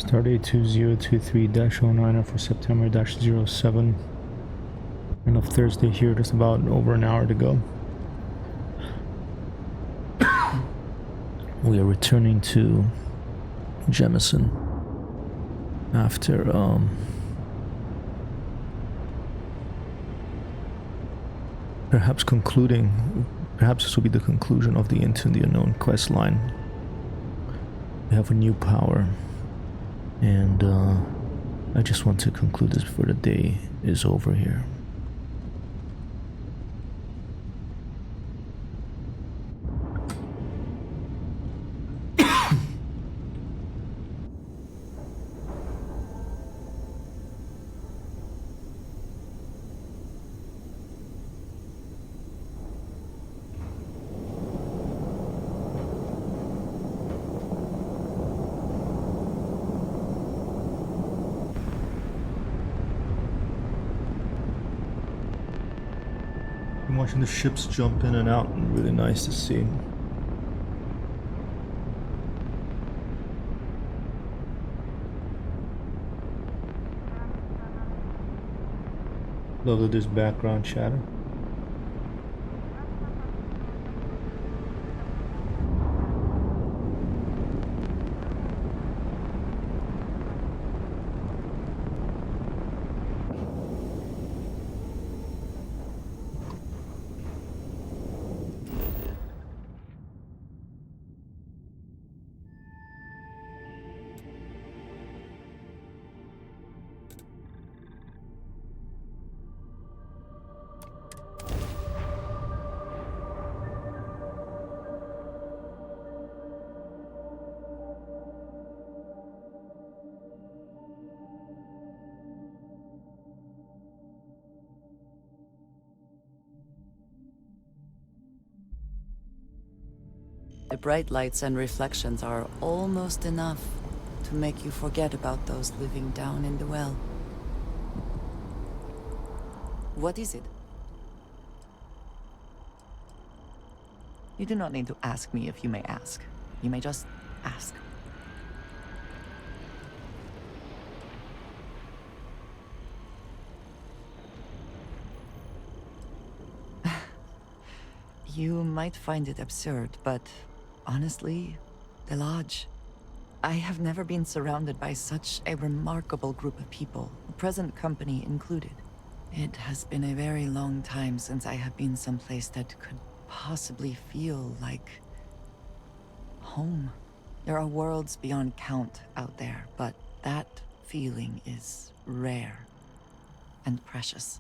Stardate 2023-09 for September-07. End of Thursday here, just about over an hour to go. We are returning to Jemison after perhaps this will be the conclusion of the Into the Unknown quest line. We have a new power, and I just want to conclude this before the day is over here. Watching the ships jump in and out, and really nice to see. Love that there's background chatter. The bright lights and reflections are almost enough to make you forget about those living down in the well. What is it? You do not need to ask me if you may ask. You may just ask. You might find it absurd, but honestly, the Lodge. I have never been surrounded by such a remarkable group of people, present company included. It has been a very long time since I have been someplace that could possibly feel like home. There are worlds beyond count out there, but that feeling is rare and precious.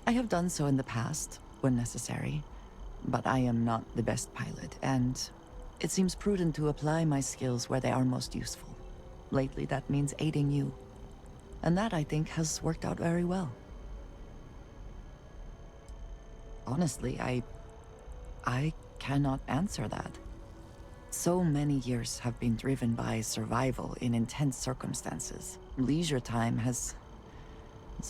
I have done so in the past, when necessary, but I am not the best pilot, and it seems prudent to apply my skills where they are most useful. Lately, that means aiding you, and that, I think, has worked out very well. Honestly, I cannot answer that. So many years have been driven by survival in intense circumstances. Leisure time has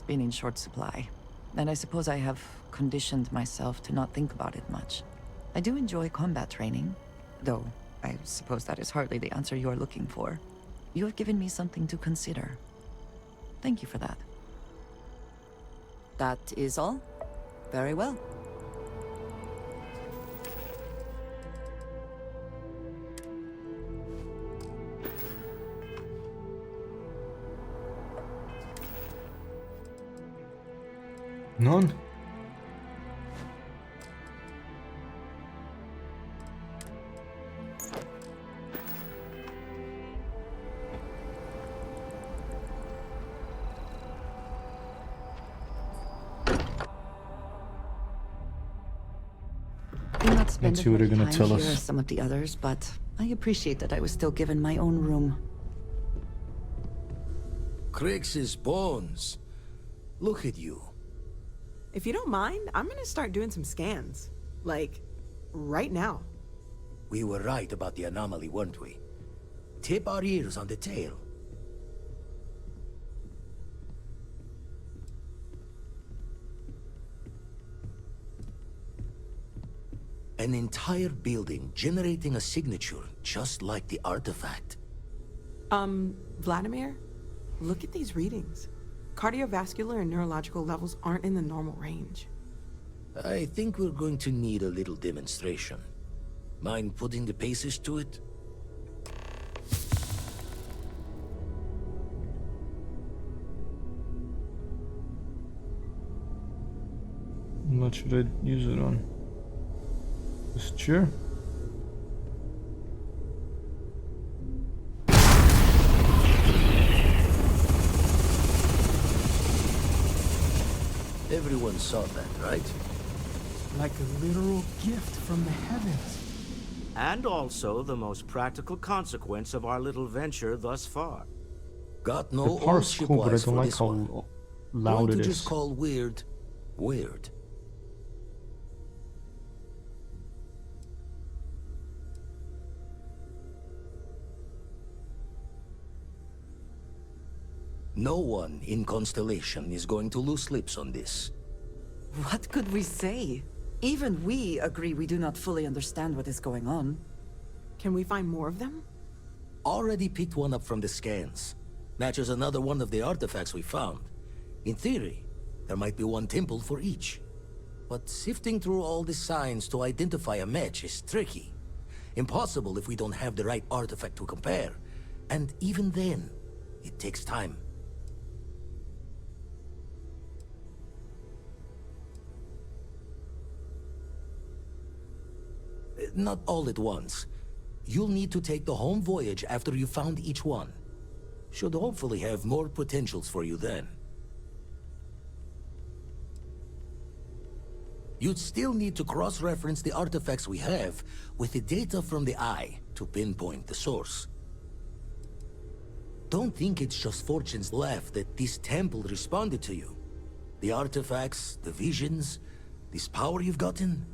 been in short supply. And I suppose I have conditioned myself to not think about it much. I do enjoy combat training, though I suppose that is hardly the answer you are looking for. You have given me something to consider. Thank you for that. That is all? Very well. None. Let's see what they're gonna tell us. Here are some of the others, but I appreciate that I was still given my own room. Crix's bones. Look at you. If you don't mind, I'm gonna start doing some scans. Like, right now. We were right about the anomaly, weren't we? Tip our ears on the tail. An entire building generating a signature just like the artifact. Vladimir, look at these readings. Cardiovascular and neurological levels aren't in the normal range. I think we're going to need a little demonstration. Mind putting the paces to it? What should I use it on? This chair? Everyone saw that, right? Like a literal gift from the heavens. And also the most practical consequence of our little venture thus far. Got no The old par's cool, but I shipwise don't for like this how one. loud Going it to is. just call weird, weird. No one in Constellation is going to lose lips on this. What could we say? Even we agree we do not fully understand what is going on. Can we find more of them? Already picked one up from the scans. Matches another one of the artifacts we found. In theory, there might be one temple for each. But sifting through all the signs to identify a match is tricky. Impossible if we don't have the right artifact to compare. And even then, it takes time. Not all at once. You'll need to take the home voyage after you found each one. Should hopefully have more potentials for you then. You'd still need to cross-reference the artifacts we have with the data from the Eye to pinpoint the source. Don't think it's just Fortune's laugh that this temple responded to you. The artifacts, the visions, this power you've gotten,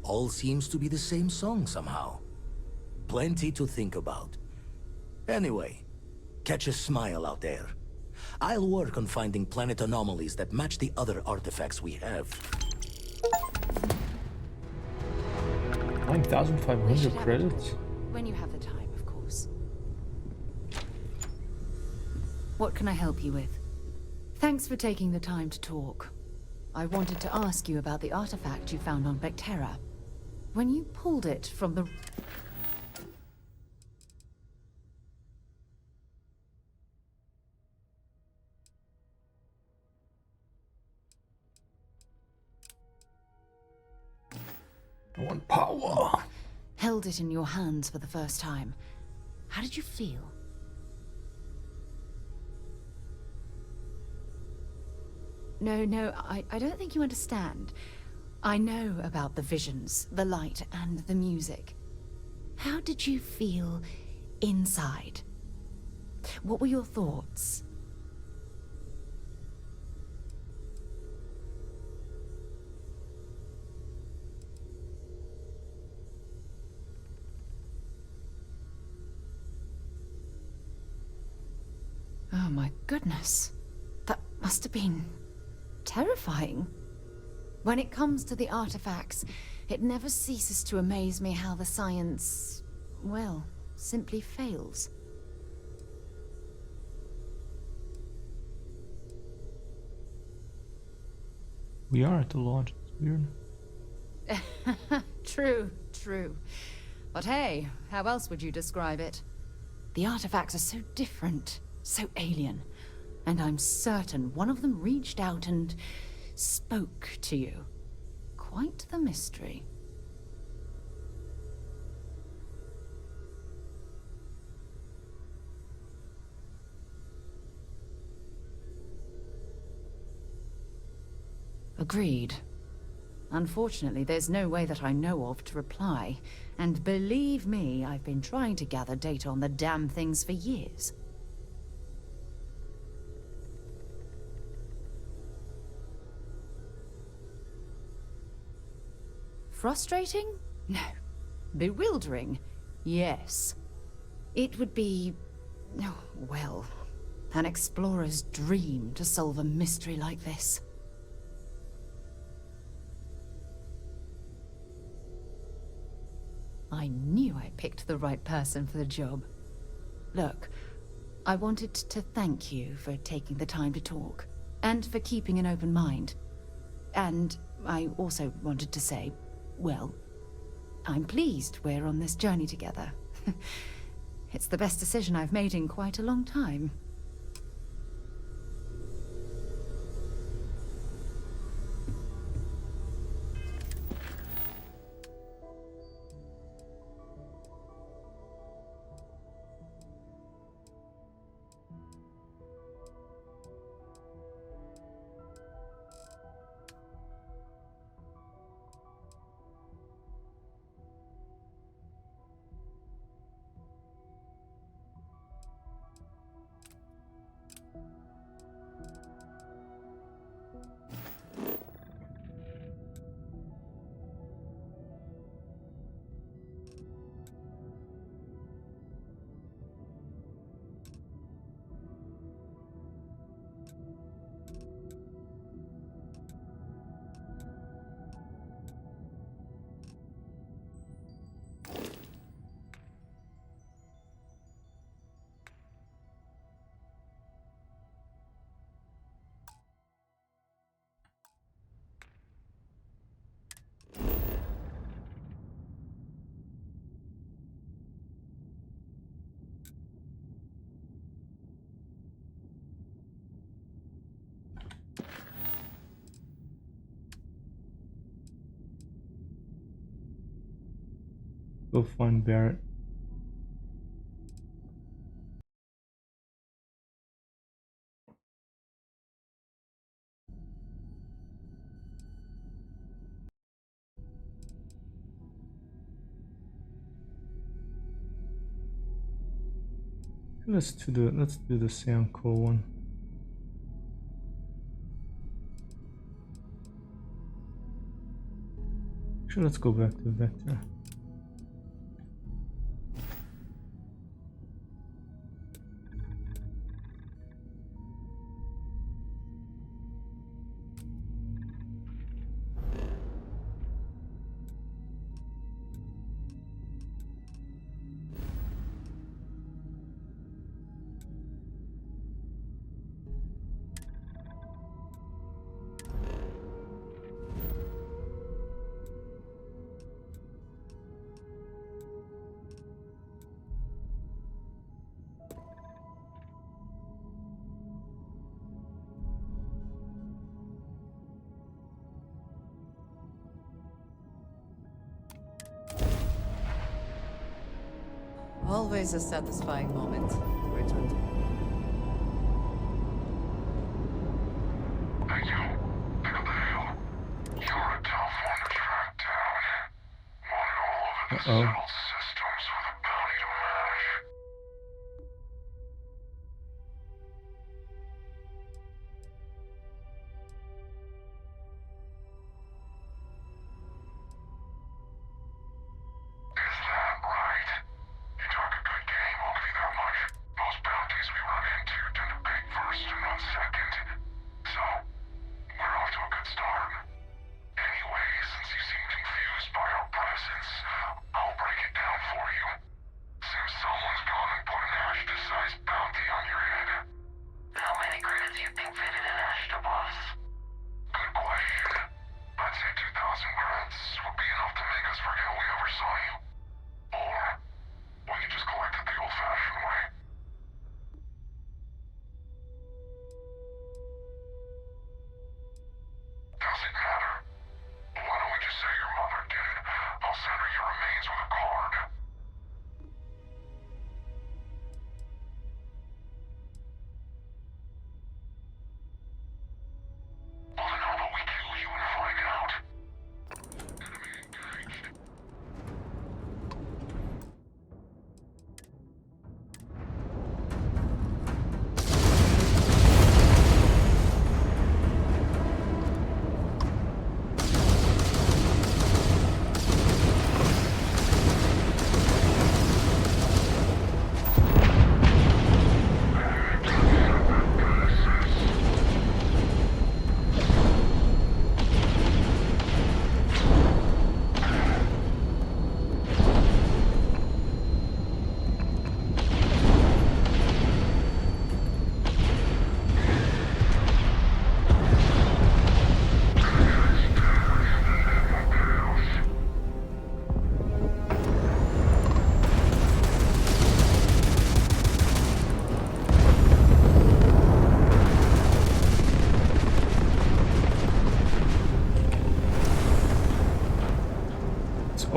all seems to be the same song somehow. Plenty to think about. Anyway, catch a smile out there. I'll work on finding planet anomalies that match the other artifacts we have. 9,500 credits? When you have the time, of course. What can I help you with? Thanks for taking the time to talk. I wanted to ask you about the artifact you found on Vectera. When you pulled it from the... I want power. held it in your hands for the first time, how did you feel? No, I don't think you understand. I know about the visions, the light, and the music. How did you feel inside? What were your thoughts? Oh my goodness. That must have been terrifying. When it comes to the artifacts, it never ceases to amaze me how the science, well, simply fails. We are at the launch. It's weird. True. But hey, how else would you describe it? The artifacts are so different, so alien. And I'm certain one of them reached out and spoke to you. Quite the mystery. Agreed. Unfortunately, there's no way that I know of to reply. And believe me, I've been trying to gather data on the damn things for years. Frustrating? No. Bewildering? Yes. It would be... oh, well, an explorer's dream to solve a mystery like this. I knew I picked the right person for the job. Look, I wanted to thank you for taking the time to talk, and for keeping an open mind. And I also wanted to say, well, I'm pleased we're on this journey together. It's the best decision I've made in quite a long time. Go find Barrett. Let's do the Seanco one. Sure, let's go back to Vector. Always a satisfying moment to return to. Hey, you. Pick up the hill. You're a tough one to track down. Wanted all over the settled systems with a bounty to match. Is that right? You talk a good game, I'll give you that much. Most bounties we run into tend to pick first and run second. So, we're off to a good start. Anyway, since you seem confused by our presence, I'll break it down for you. Seems someone's gone and put an Ashta-sized bounty on your head. How many credits you think fitted an Ashta, boss? Good question. I'd say 2,000 credits would be enough to make us forget we ever saw you. Or, we could just collect it the old-fashioned way. Does it matter? Why don't we just say your mother did it? I'll send her your remains with a card. Well, then how about we kill you and find out? Enemy engaged.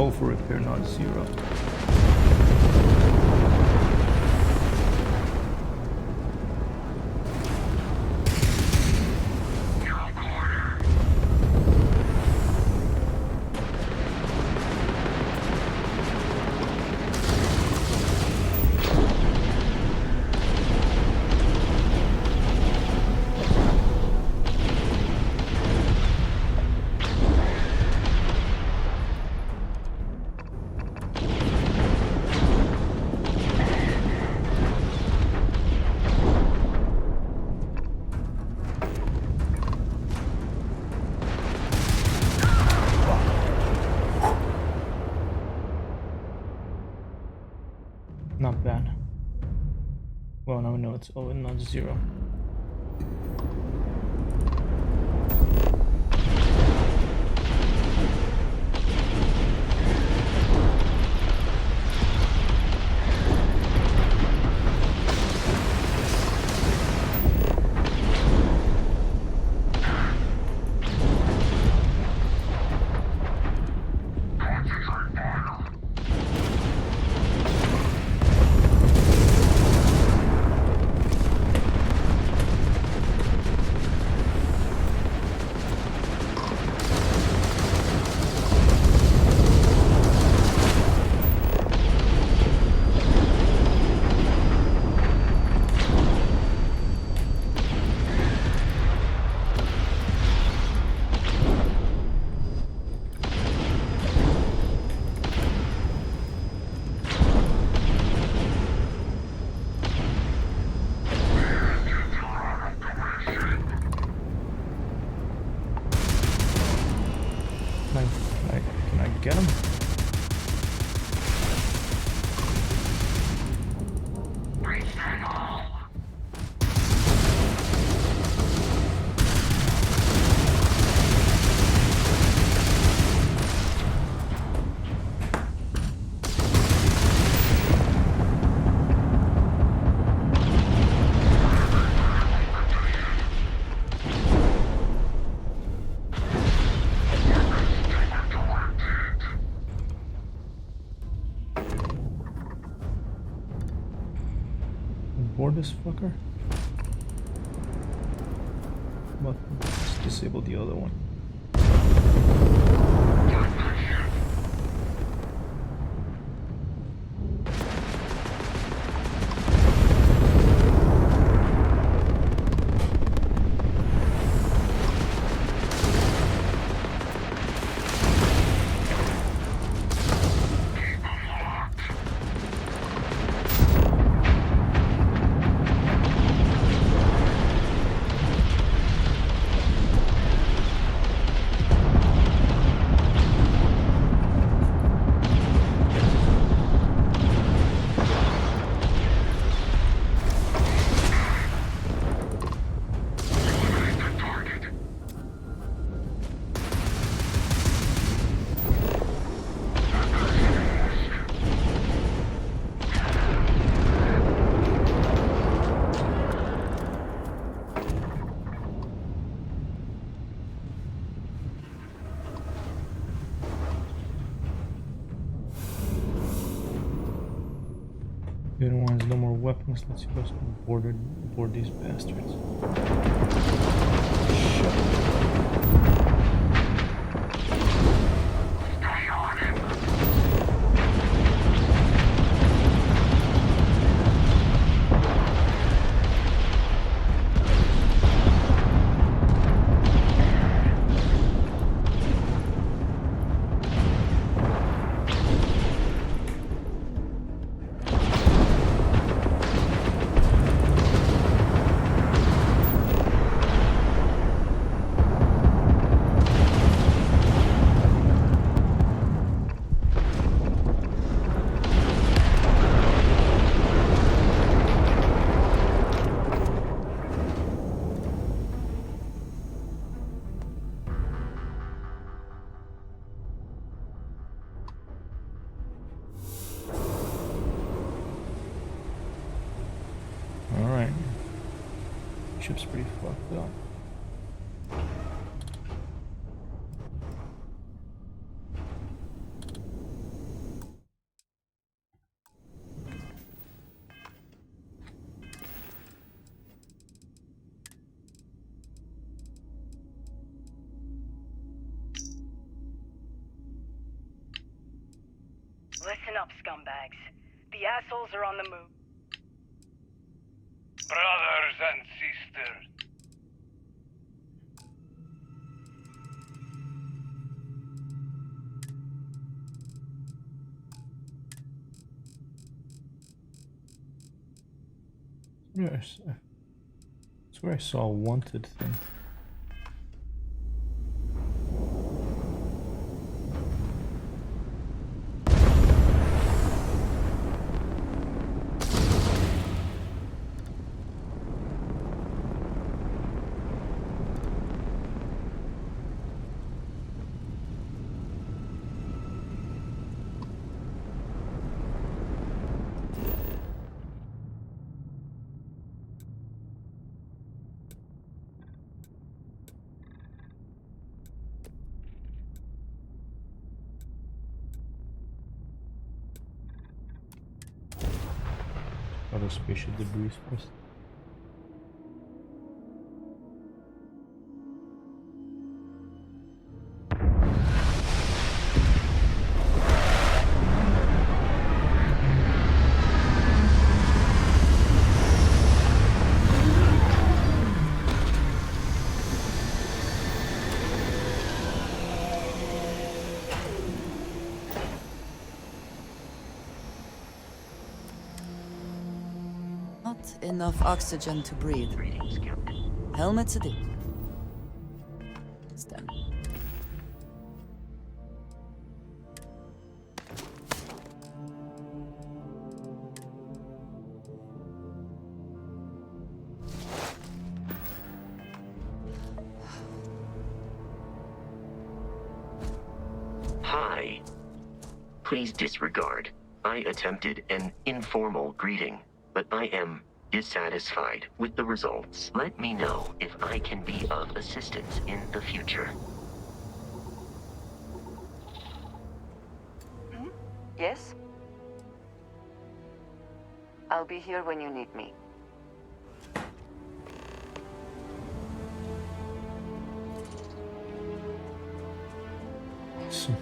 Call for repair, not 0. Not bad. Well, now we know it's not 0. Can I get him? Board this fucker? But let's disable the other one. The other one's no more weapons. Let's see what's board these bastards. Alright. Ship's pretty fucked up. up, scumbags. The assholes are on the move. Brothers and sisters. Yes. That's where I saw a wanted thing. Other spaceship debris first. Not enough oxygen to breathe. Helmets it is. Stand. Hi. Please disregard. I attempted an informal greeting, but I am dissatisfied with the results. Let me know if I can be of assistance in the future. Yes? I'll be here when you need me. Awesome.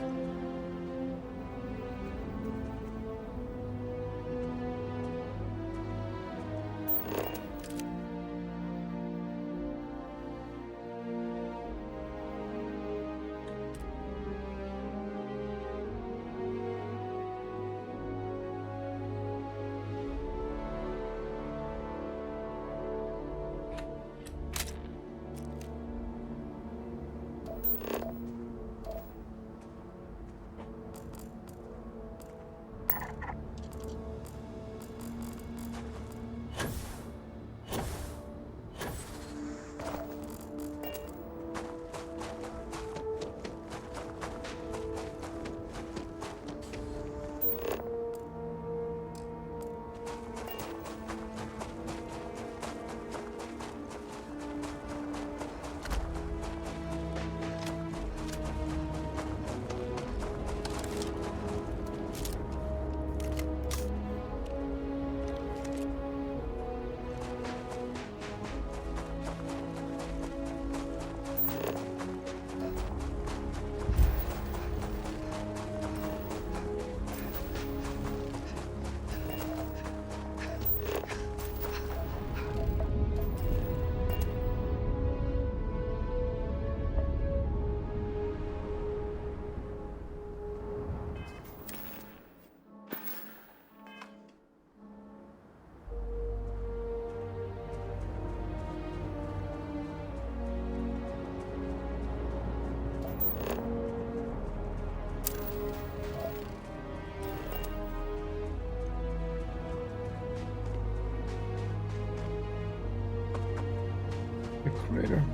The crater.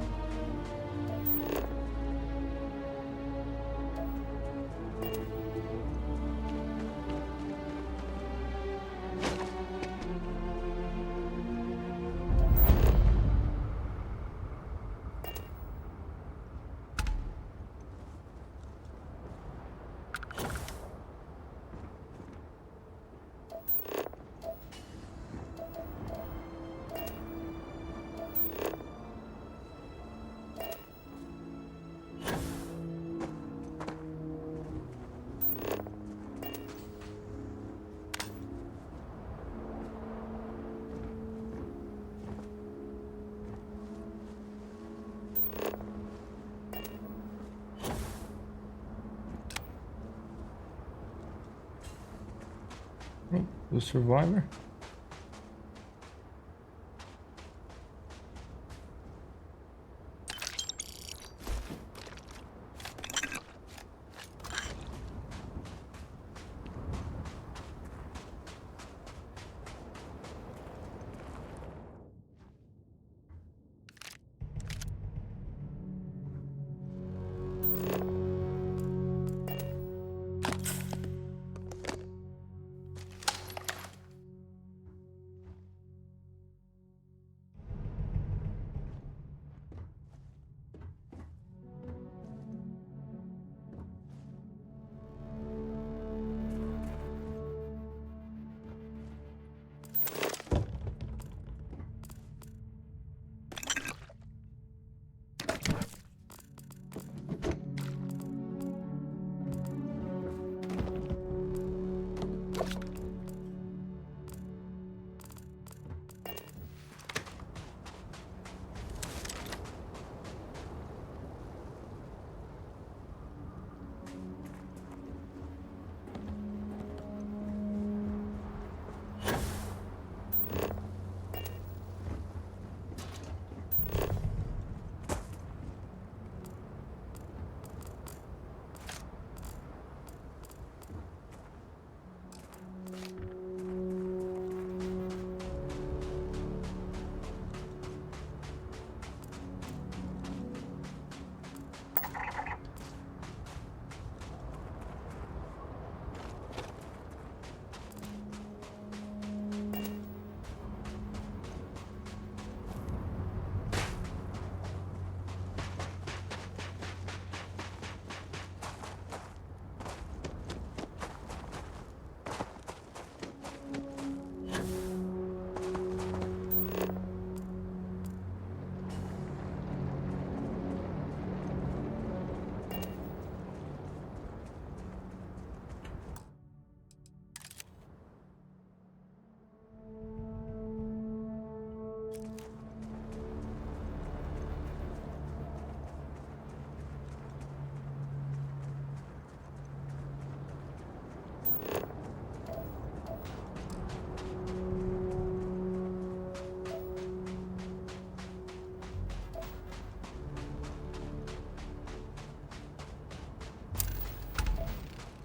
Oh, the survivor.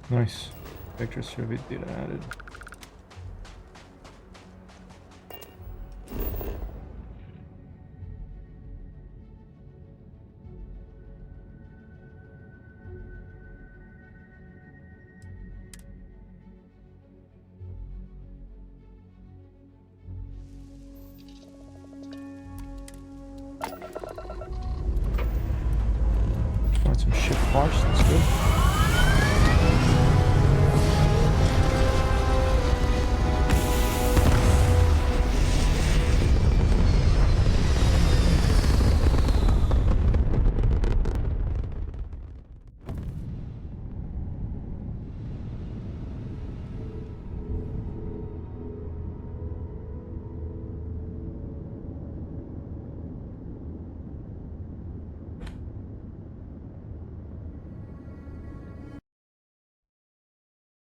Nice. Vector survey data added. Find some ship parts, that's good.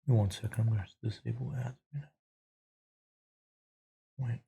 One second, I'm going to disable admin. Wait.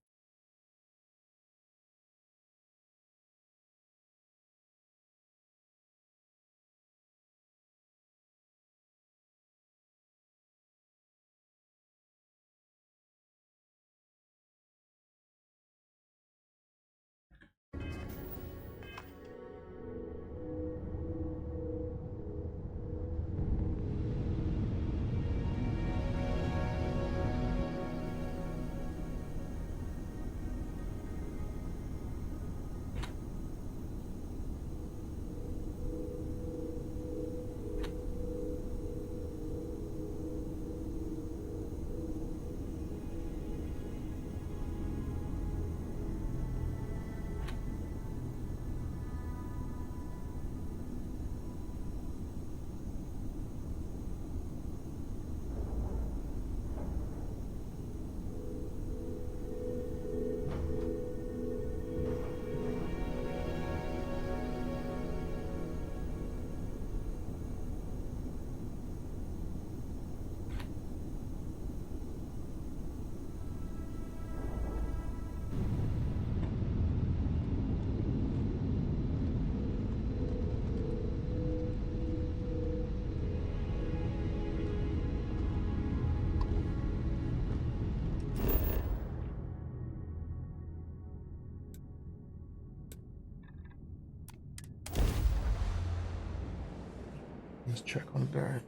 Let's check on Barrett.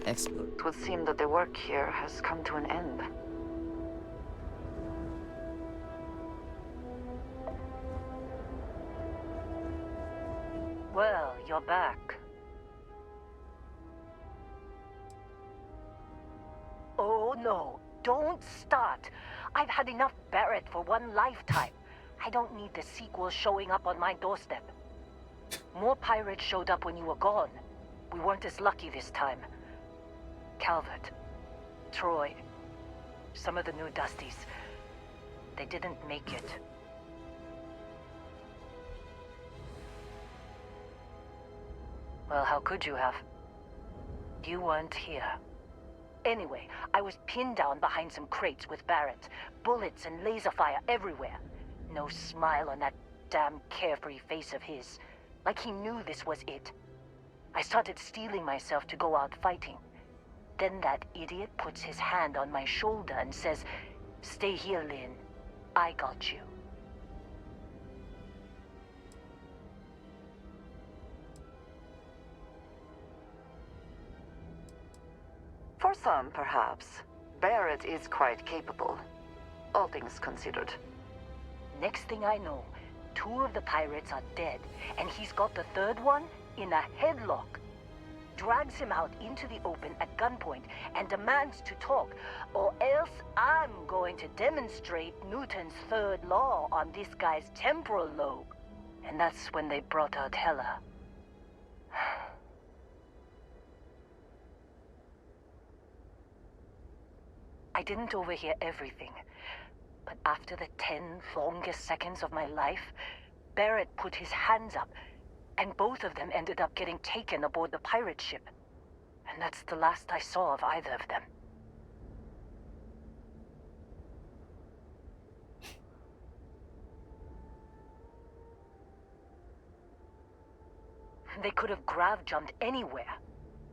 It would seem that the work here has come to an end. Well, you're back. Oh no, don't start. I've had enough Barrett for one lifetime. I don't need the sequel showing up on my doorstep. More pirates showed up when you were gone. We weren't as lucky this time. Calvert, Troy, some of the new Dusties, they didn't make it. Well, how could you have? You weren't here. Anyway, I was pinned down behind some crates with Barrett. Bullets and laser fire everywhere. No smile on that damn carefree face of his. Like he knew this was it. I started steeling myself to go out fighting. Then that idiot puts his hand on my shoulder and says, "Stay here, Lynn. I got you." For some, perhaps, Barrett is quite capable, all things considered. Next thing I know, 2 of the pirates are dead, and he's got the 3rd one in a headlock. Drags him out into the open at gunpoint and demands to talk, or else I'm going to demonstrate Newton's 3rd law on this guy's temporal lobe. And that's when they brought out Hela. I didn't overhear everything, but after the 10 longest seconds of my life, Barrett put his hands up, and both of them ended up getting taken aboard the pirate ship. And that's the last I saw of either of them. They could have grav-jumped anywhere.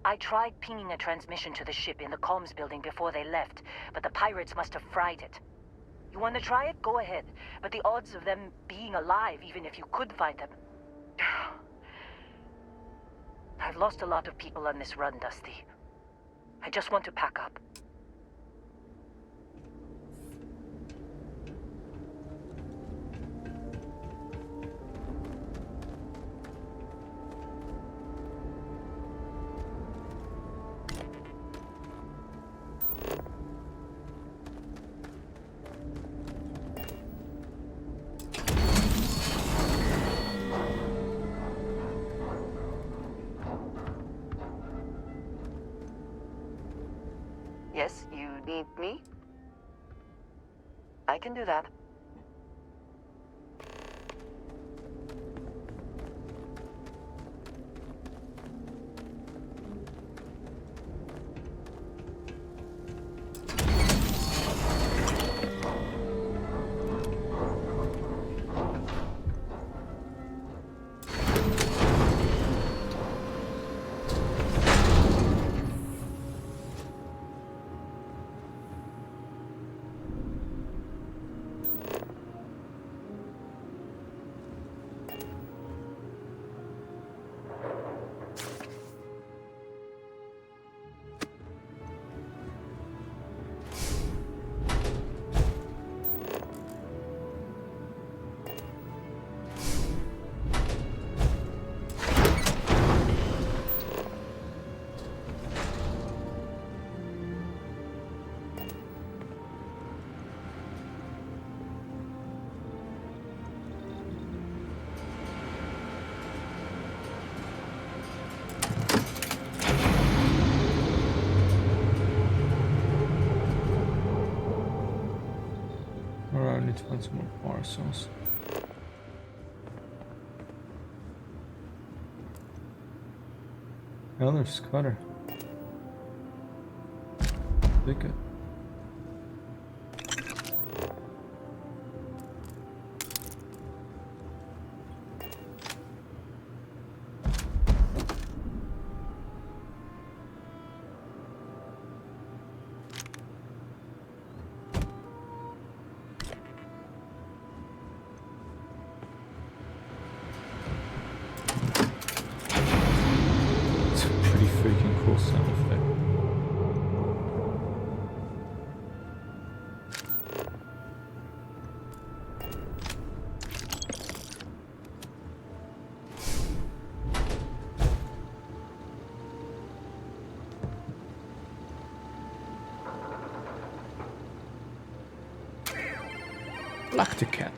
I tried pinging a transmission to the ship in the comms building before they left, but the pirates must have fried it. You want to try it? Go ahead. But the odds of them being alive, even if you could find them... I've lost a lot of people on this run, Dusty. I just want to pack up. Yes, you need me? I can do that. Alright, I need to find some more power cells. Another scutter. Thicket. cool sound effect. Lacticat.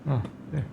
Oh, there.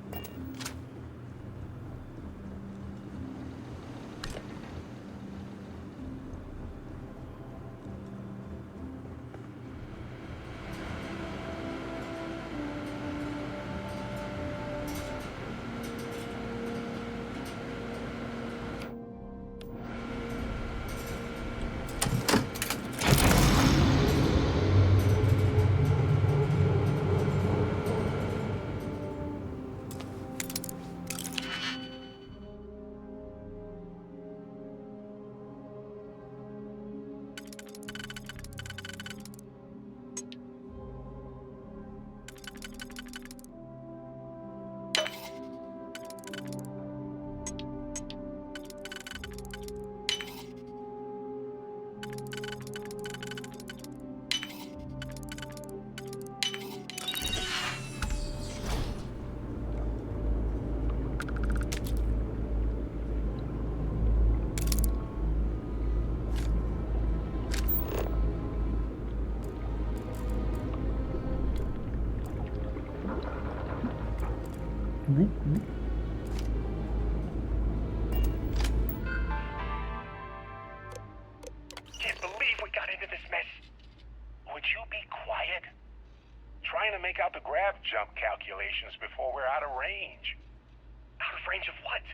Can't believe we got into this mess. Would you be quiet? Trying to make out the grav jump calculations before we're out of range. Out of range of what?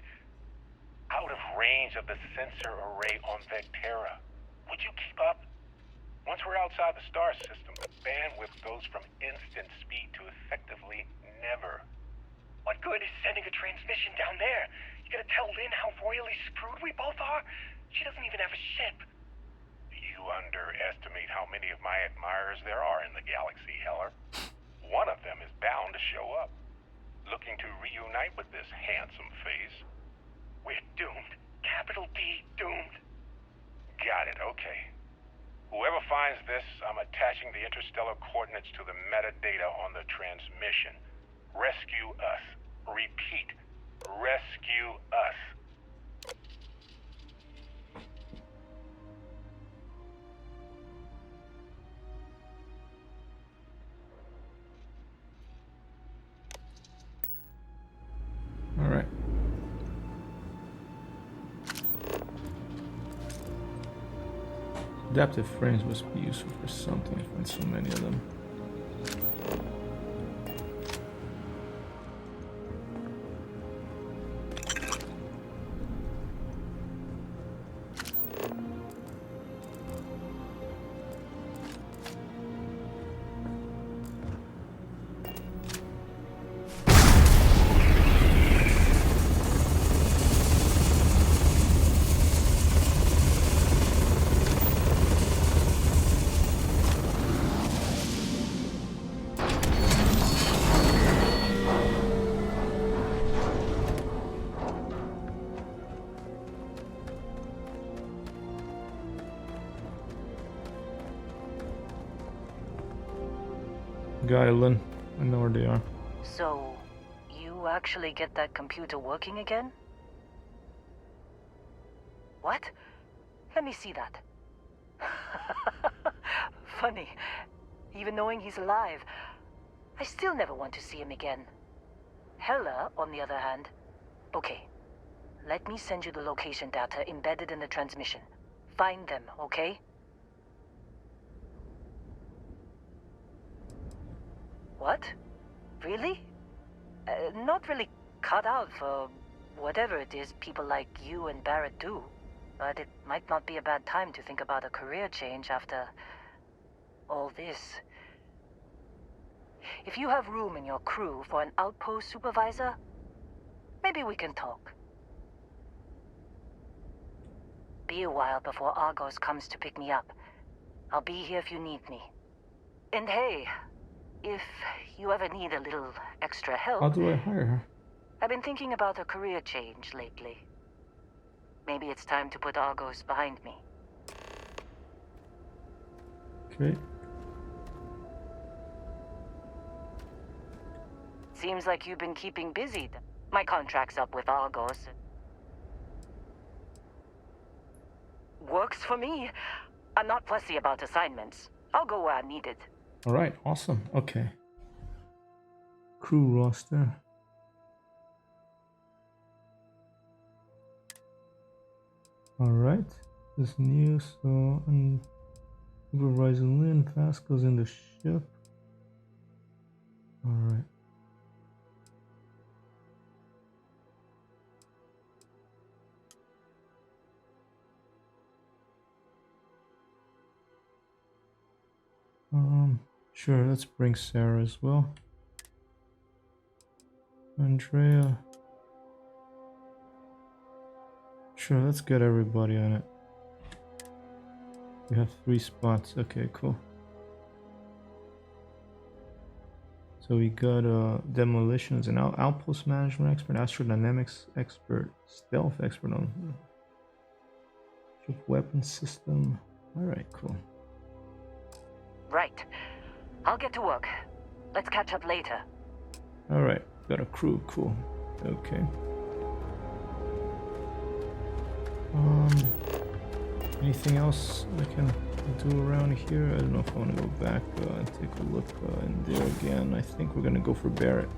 Out of range of the sensor array on Vectera. Would you keep up? Once we're outside the star system, the bandwidth goes from instant speed to effectively never. What good is sending a transmission down there? You gonna tell Lynn how royally screwed we both are? She doesn't even have a ship. You underestimate how many of my admirers there are in the galaxy, Heller. One of them is bound to show up, looking to reunite with this handsome face. We're doomed. Capital D doomed. Got it, okay. Whoever finds this, I'm attaching the interstellar coordinates to the metadata on the transmission. Rescue us. Repeat. Rescue us. All right. Adaptive frames must be useful for something. I find so many of them. Guyland. I know where they are. So, you actually get that computer working again? What? Let me see that. Funny. Even knowing he's alive, I still never want to see him again. Hella, on the other hand. Okay. Let me send you the location data embedded in the transmission. Find them, okay? What? Really? Not really cut out for whatever it is people like you and Barrett do. But it might not be a bad time to think about a career change after all this. If you have room in your crew for an outpost supervisor, maybe we can talk. Be a while before Argos comes to pick me up. I'll be here if you need me. And hey, if you ever need a little extra help... How do I hire her? I've been thinking about a career change lately. Maybe it's time to put Argos behind me. Okay. Seems like you've been keeping busy. My contract's up with Argos. Works for me. I'm not fussy about assignments. I'll go where I'm needed. Alright, awesome. Okay. Crew roster. Alright. This new, so Supervisor Lynn Vasco's in the ship. Alright. Sure, let's bring Sarah as well. Andrea. Sure, let's get everybody on it. We have 3 spots. Okay, cool. So we got demolitions and outpost management expert, astrodynamics expert, stealth expert on ship weapon system. Alright, cool. Right. I'll get to work. Let's catch up later. Alright, got a crew, cool. Okay. Anything else I can do around here? I don't know if I want to go back and take a look in there again. I think we're gonna go for Barrett.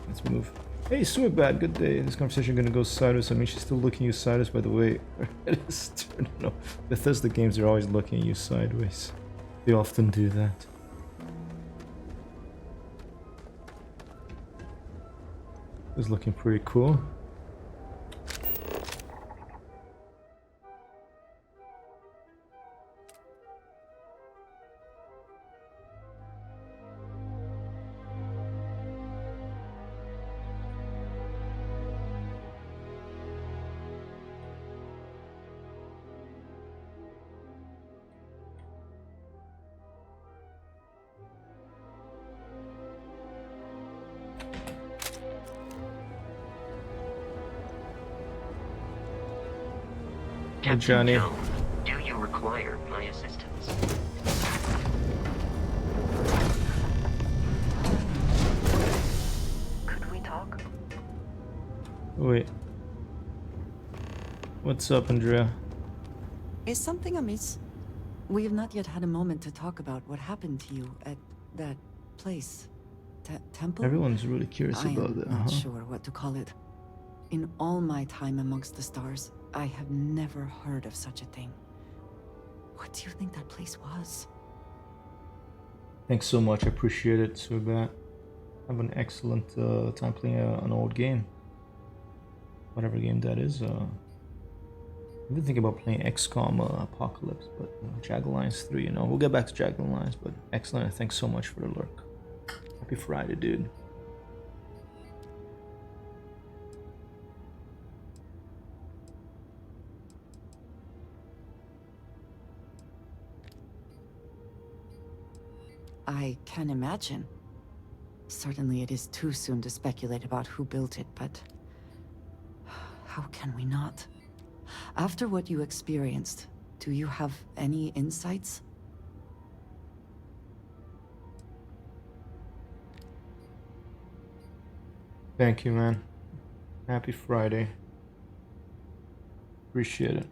Let's move. Hey, Suibat, good day. This conversation gonna go sideways. I mean, she's still looking at you sideways, by the way. It is, I don't know. Bethesda games are always looking at you sideways. They often do that. It's looking pretty cool. Captain Johnny. Jones, do you require my assistance? Could we talk? Wait. What's up, Andrea? Is something amiss? We have not yet had a moment to talk about what happened to you at that place. Temple? Everyone's really curious I about am that. not sure what to call it. In all my time amongst the stars, I have never heard of such a thing. What do you think that place was? Thanks so much. I appreciate it, Suibat. Have an excellent time playing an old game. Whatever game that is. I've been thinking about playing XCOM Apocalypse, but Jag Alliance 3, you know. We'll get back to Jag Alliance, but excellent. Thanks so much for the lurk. Happy Friday, dude. I can imagine. Certainly it is too soon to speculate about who built it, but... how can we not? After what you experienced, do you have any insights? Thank you, man. Happy Friday. Appreciate it.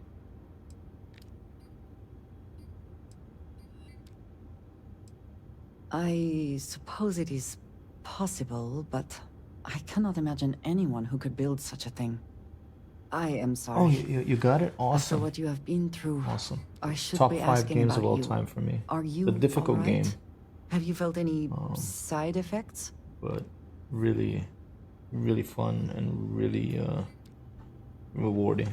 I suppose it is possible, but I cannot imagine anyone who could build such a thing. I am sorry. Oh, you got it? Awesome. After what you have been through, Awesome. I should Top be 5 asking games about of all you. time for me. Are you The difficult all right? game, Have you felt any side effects? but really, really fun and really rewarding.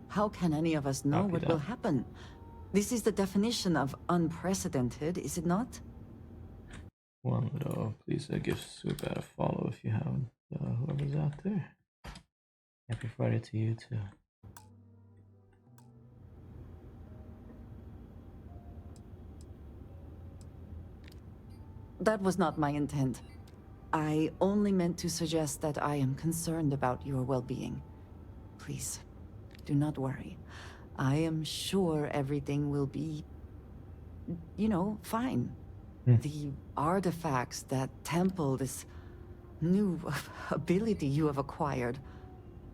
How can any of us know Copy what that. will happen? This is the definition of unprecedented, is it not? One little, please give Soup a follow if you haven't. Whoever's out there. Happy Friday to you too. That was not my intent. I only meant to suggest that I am concerned about your well-being. Please, do not worry. I am sure everything will be, you know, fine. The artifacts, that temple, this new ability you have acquired,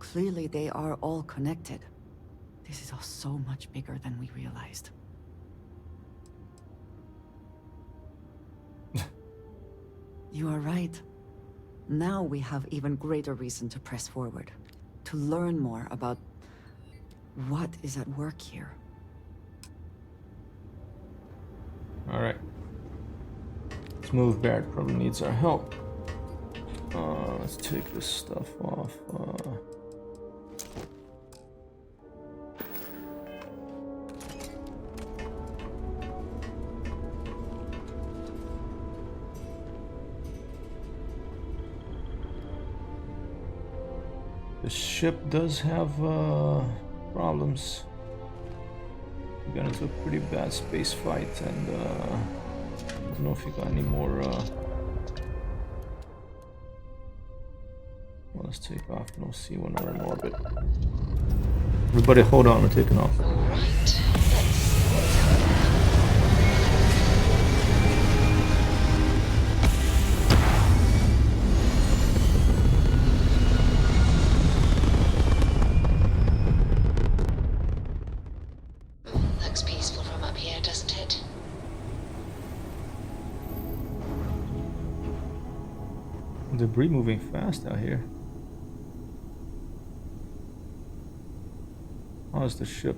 clearly they are all connected. This is all so much bigger than we realized. You are right. Now we have even greater reason to press forward, to learn more about what is at work here. All right. Let's move. Barrett probably needs our help. Let's take this stuff off. The ship does have problems. We got into a pretty bad space fight, and I don't know if you got any more. Well, let's take off and we'll see when we're in orbit. Everybody, hold on, we're taking off. Looks peaceful from up here, doesn't it? Debris moving fast out here. How's the ship?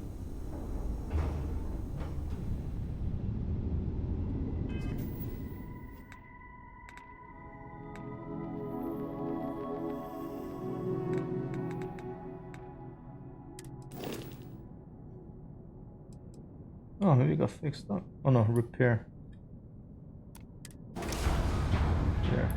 Oh, maybe it got fixed up. Oh no, repair. There.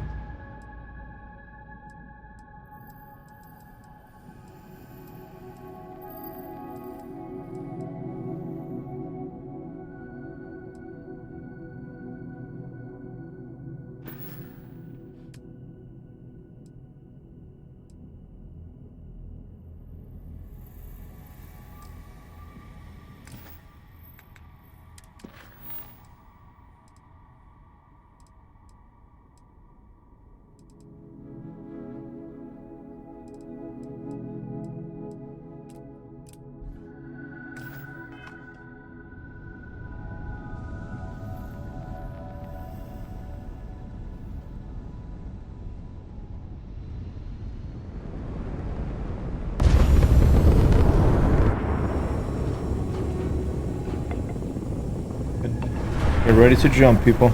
We're ready to jump, people.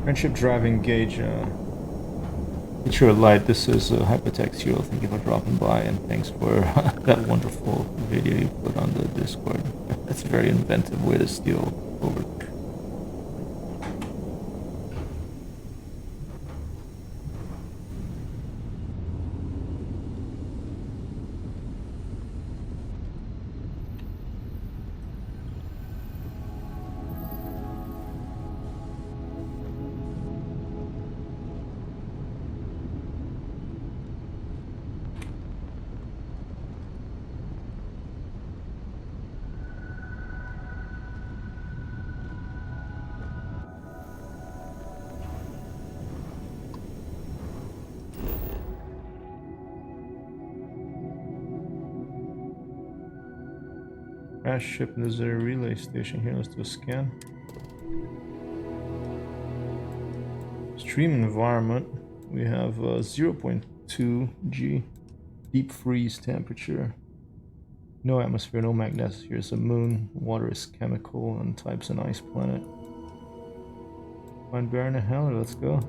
Friendship driving gauge. It's your light. This is HyperTextHero. Thank you for dropping by, and thanks for that wonderful video you put on the Discord. That's a very inventive way to steal over. Crash ship, and there's a relay station here. Let's do a scan. Stream environment. We have 0.2 G. Deep freeze temperature. No atmosphere, no magnetosphere. It's a moon. Water is chemical and type's an ice planet. Find Baron and Heller, let's go.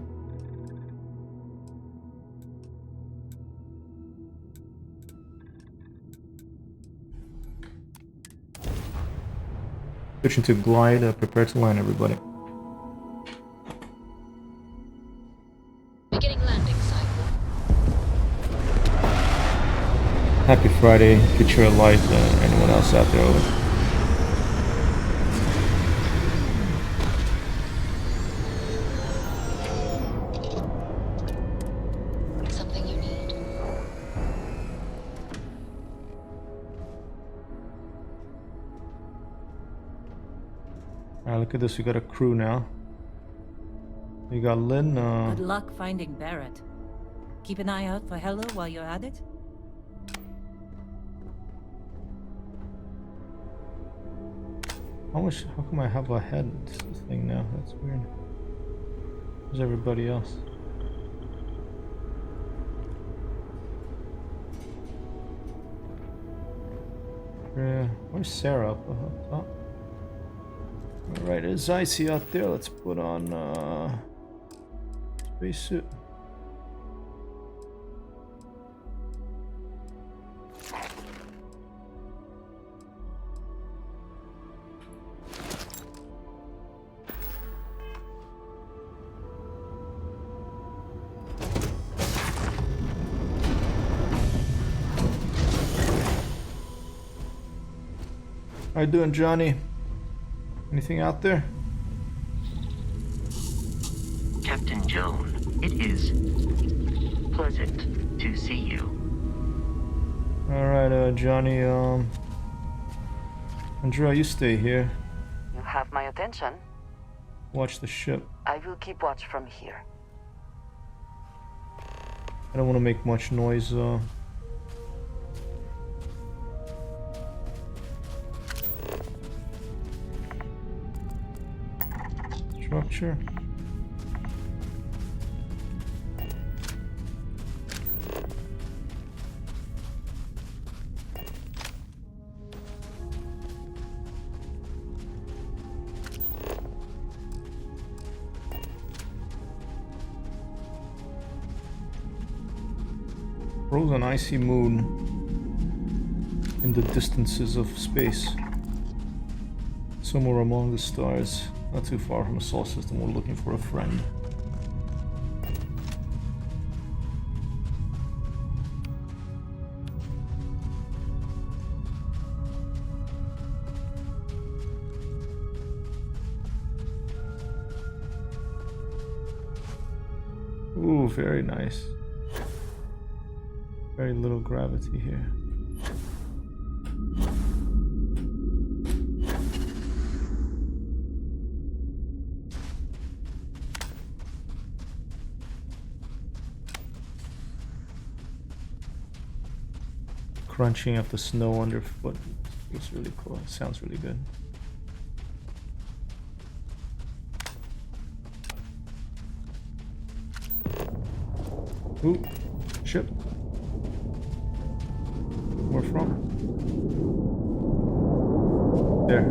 Switching to glide, prepare to land, everybody. Beginning landing cycle. Happy Friday, Future Light, anyone else out there? Over. Something you need. Alright, look at this, we got a crew now. We got Lynn, Good luck finding Barrett. Keep an eye out for Hello while you're at it. how come I have a head thing now? That's weird. Where's everybody else? Where's Sarah up top? Alright, it's icy out there. Let's put on spacesuit. How you doing, Johnny? Anything out there? Captain Joan, it is pleasant to see you. Alright, Johnny, Andrea, you stay here. You have my attention. Watch the ship. I will keep watch from here. I don't want to make much noise, Structure. Rose an icy moon in the distances of space, somewhere among the stars. Not too far from the solar system, we're looking for a friend. Ooh, very nice. Very little gravity here. Crunching of the snow underfoot. It's really cool. It sounds really good. Ooh, ship. Where from? There.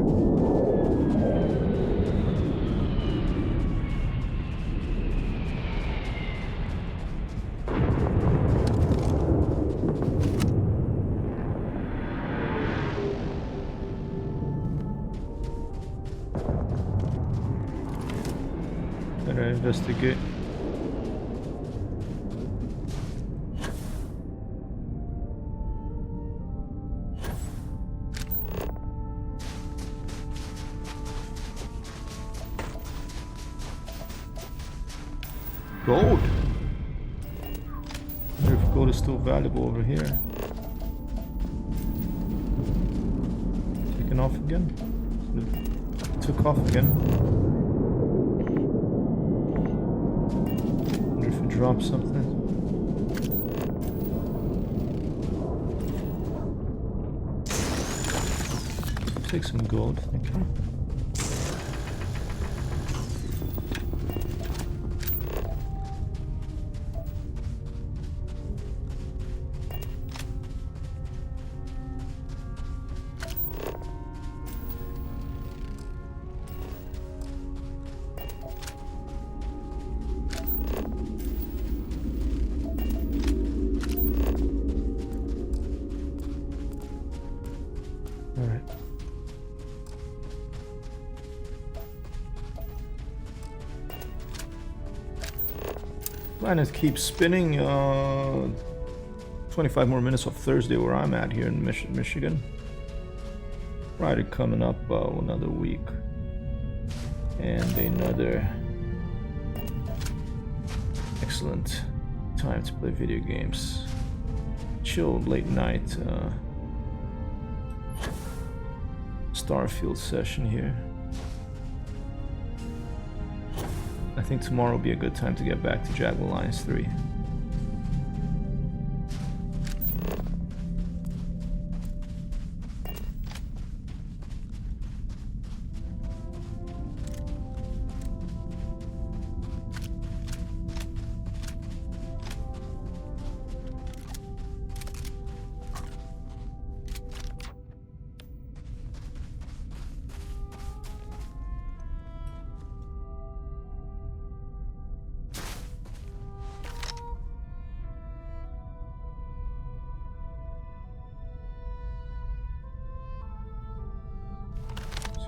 Better investigate. Gold. I wonder if gold is still valuable over here. Taking off again. It took off again. Wonder if it dropped something. take some gold, thank you. Planet keeps spinning. 25 more minutes of Thursday where I'm at here in Michigan. Friday coming up another week. And another excellent time to play video games. Chill late night Starfield session here. I think tomorrow will be a good time to get back to Jaguar Alliance 3.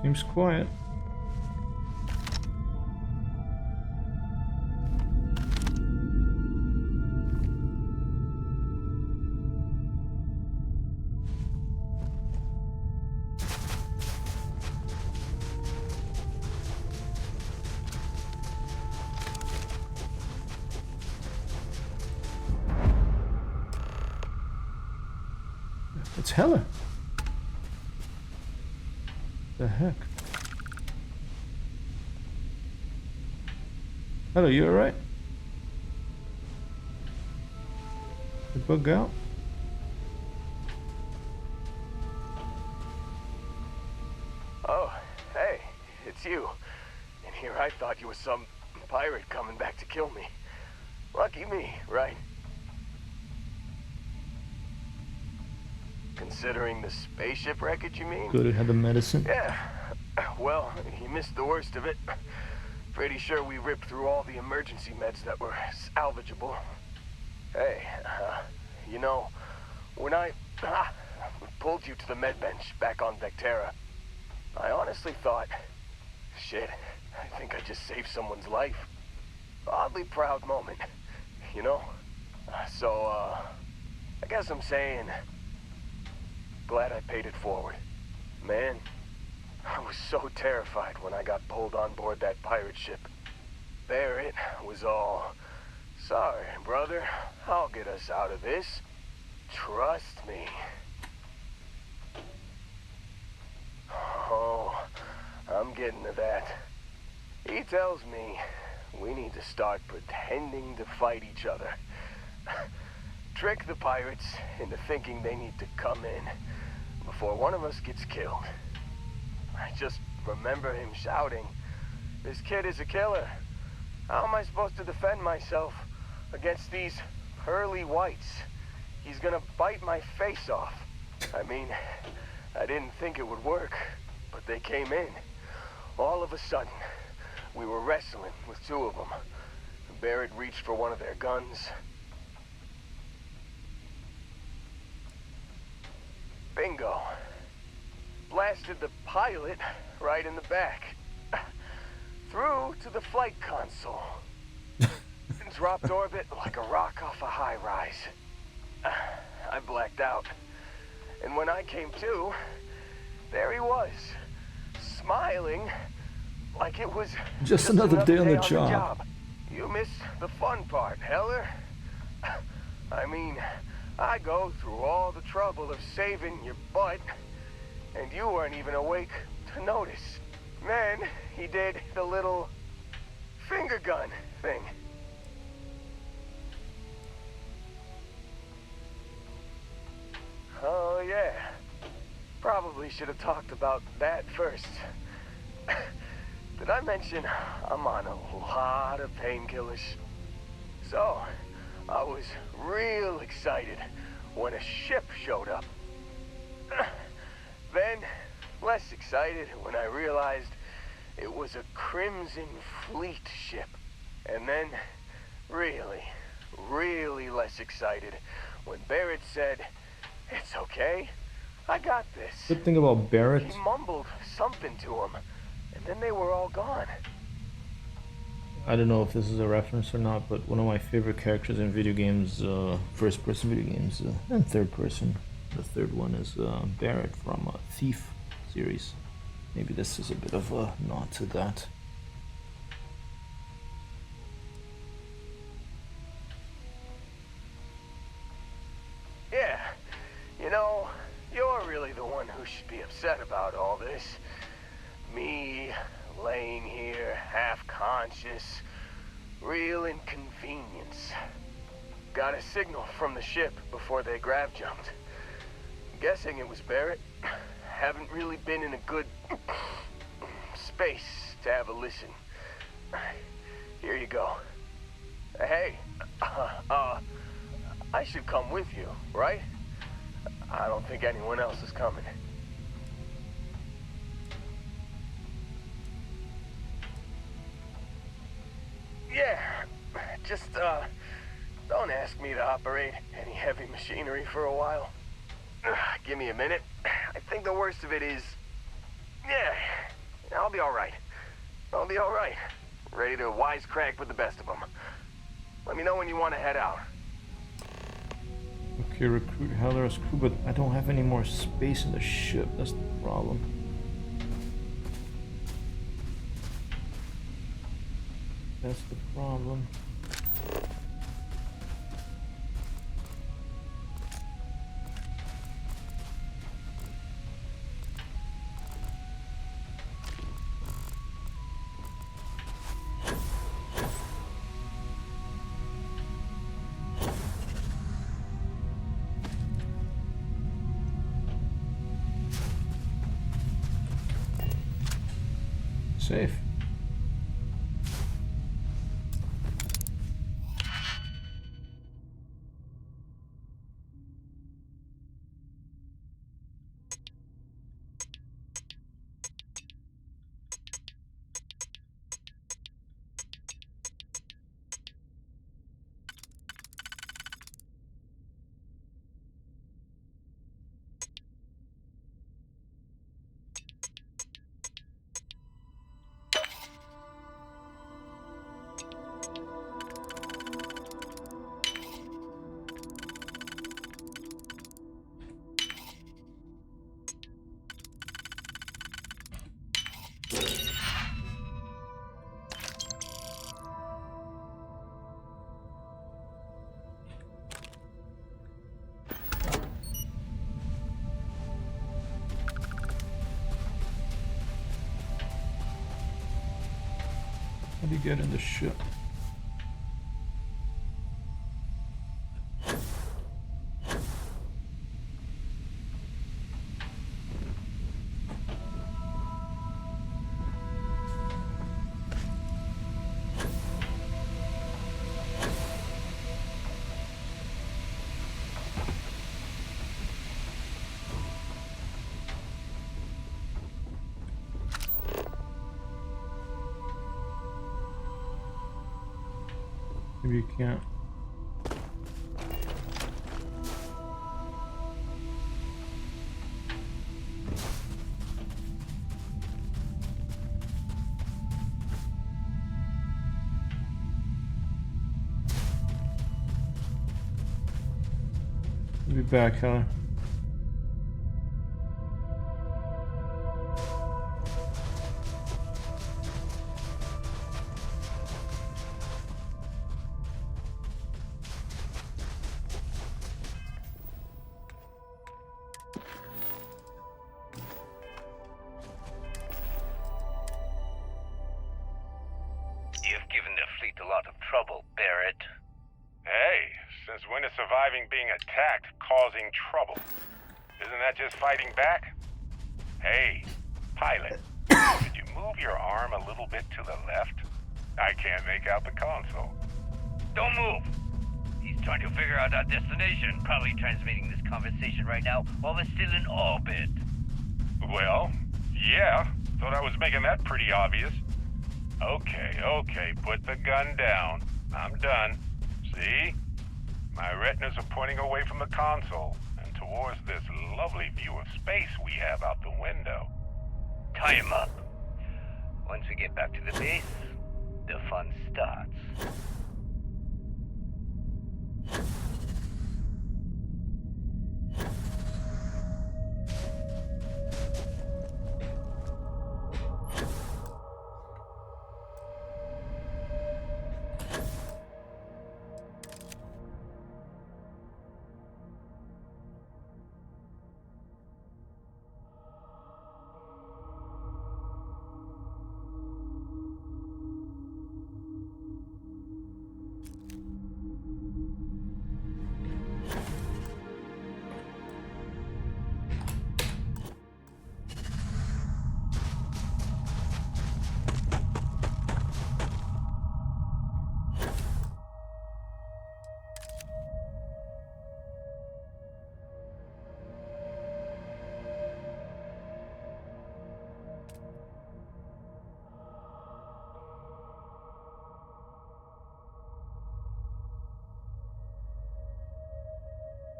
Seems quiet. It's Heller. The heck? Hello, you alright? You bug out? Oh, hey, it's you. And here I thought you were some pirate coming back to kill me. Lucky me, right? Considering the spaceship wreckage, you mean? Good, it had the medicine. Yeah. Well, you missed the worst of it. Pretty sure we ripped through all the emergency meds that were salvageable. Hey, you know, when I pulled you to the med bench back on Vectera, I honestly thought, shit, I think I just saved someone's life. Oddly proud moment, you know? So, I guess I'm saying, glad I paid it forward. Man, I was so terrified when I got pulled on board that pirate ship. There it was all, sorry, brother, I'll get us out of this. Trust me. Oh, I'm getting to that. He tells me we need to start pretending to fight each other. Trick the pirates into thinking they need to come in before one of us gets killed. I just remember him shouting, "This kid is a killer. How am I supposed to defend myself against these pearly whites? He's gonna bite my face off." I mean, I didn't think it would work, but they came in. All of a sudden, we were wrestling with two of them. Barrett reached for one of their guns. Bingo. Blasted the pilot right in the back. Through to the flight console. Dropped orbit like a rock off a high rise. I blacked out. And when I came to, there he was, smiling like it was just another day on the job. You missed the fun part, Heller. I mean, I go through all the trouble of saving your butt, and you weren't even awake to notice. Then he did the little finger gun thing. Oh yeah, probably we should have talked about that first. Did I mention I'm on a lot of painkillers? So, I was real excited when a ship showed up. Then, less excited when I realized it was a Crimson Fleet ship. And then, really less excited when Barrett said, "It's okay, I got this." Good thing about Barrett. He mumbled something to him, and then they were all gone. I don't know if this is a reference or not, but one of my favorite characters in video games, first-person video games, and third-person. The third one is Barrett from Thief series. Maybe this is a bit of a nod to that. Yeah, you know, you're really the one who should be upset about all this. Me, laying here, half-conscious, real inconvenience. Got a signal from the ship before they grav jumped. Guessing it was Barrett. Haven't really been in a good space to have a listen. Here you go. Hey, I should come with you, right? I don't think anyone else is coming. Yeah, just, don't ask me to operate any heavy machinery for a while. Give me a minute. I think the worst of it is... Yeah, I'll be alright. I'll be alright. Ready to wisecrack with the best of them. Let me know when you want to head out. Okay, recruit Haller's crew, but I don't have any more space in the ship. That's the problem. That's the problem. Safe. How do you get in the ship? Maybe you can't. I'll be back, huh? You've given the fleet a lot of trouble, Barrett. Hey, since when is surviving being attacked causing trouble? Isn't that just fighting back? Hey, pilot, could you move your arm a little bit to the left? I can't make out the console. Don't move! He's trying to figure out our destination, probably transmitting this conversation right now while we're still in orbit. Well, yeah, thought I was making that pretty obvious. Okay, put the gun down. I'm done. See? My retinas are pointing away from the console and towards this lovely view of space we have out the window. Tie him up. Once we get back to the base, the fun starts.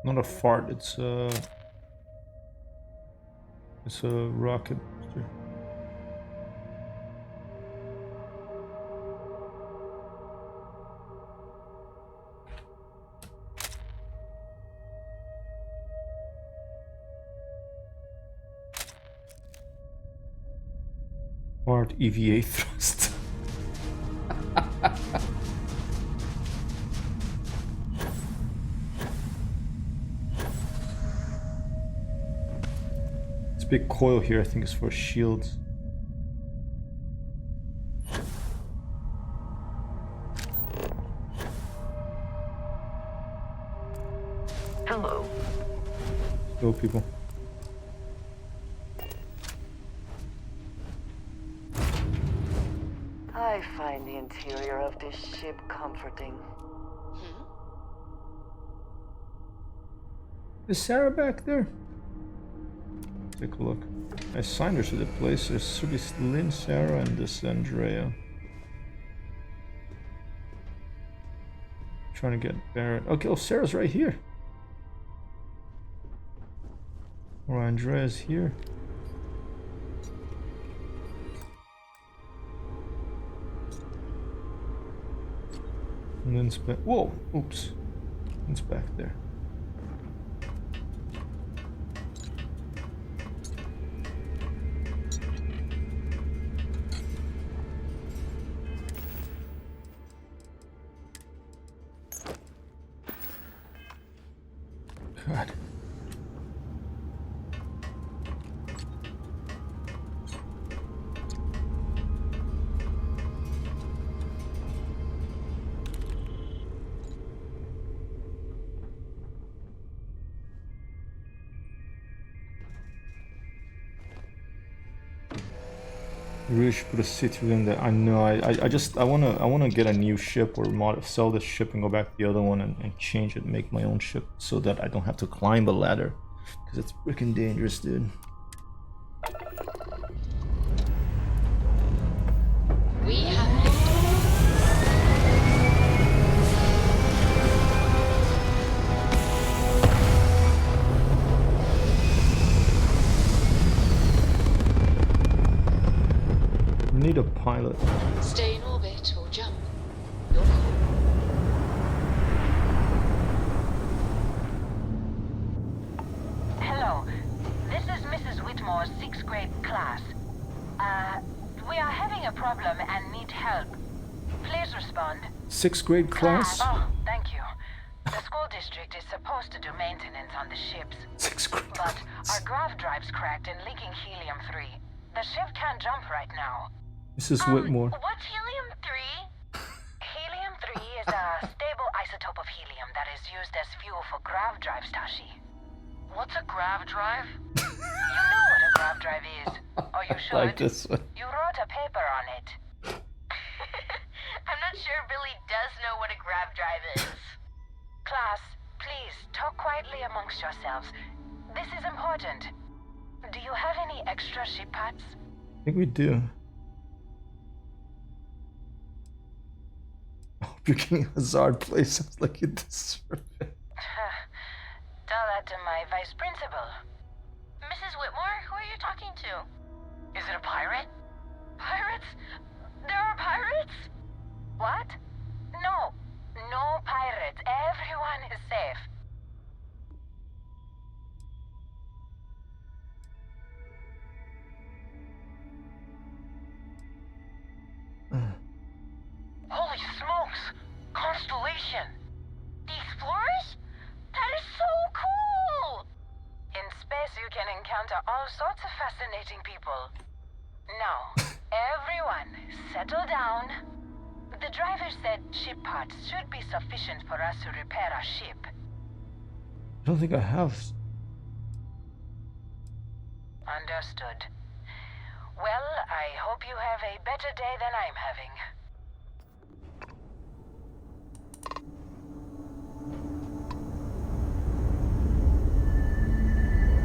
Not a fart, it's a rocket booster. Fart EVA thrust. Big coil here, I think, is for shields. Hello. Hello, people. I find the interior of this ship comforting. Is Sarah back there? Take a look. I signed her to the place. There should be Lynn, Sarah, and this Andrea. Trying to get Barrett. Okay, oh, Sarah's right here. Or Andrea's here. And Lynn's back. Whoa! Oops. Lynn's back there. God. I really should put a city in there. I know. I wanna get a new ship or sell this ship and go back to the other one and change it, make my own ship so that I don't have to climb a ladder, because it's freaking dangerous, dude. We have Need a pilot. Stay in orbit or jump. Your call. Hello. This is Mrs. Whitmore's 6th grade class. We are having a problem and need help. Please respond. 6th grade class? Oh, thank you. The school district is supposed to do maintenance on the ships. 6th grade But our grav drive's cracked and leaking helium-3. The ship can't jump right now. Mrs. Whitmore. What's helium-3? Helium-3 is a stable isotope of helium that is used as fuel for grav drives, Tashi. What's a grav drive? You know what a grav drive is. Or you should. Like this one. You wrote a paper on it. I'm not sure Billy does know what a grav drive is. Class, please talk quietly amongst yourselves. This is important. Do you have any extra ship parts? I think we do. I hope you're getting Hazard play. Sounds like you deserve it. Tell that to my vice principal. Mrs. Whitmore, who are you talking to? Is it a pirate? Pirates? There are pirates? What? No. No pirates. Everyone is safe. Holy smokes! Constellation! The Explorers? That is so cool! In space you can encounter all sorts of fascinating people. Now, everyone, settle down. The driver said ship parts should be sufficient for us to repair our ship. I don't think I have. Understood. Well, I hope you have a better day than I'm having.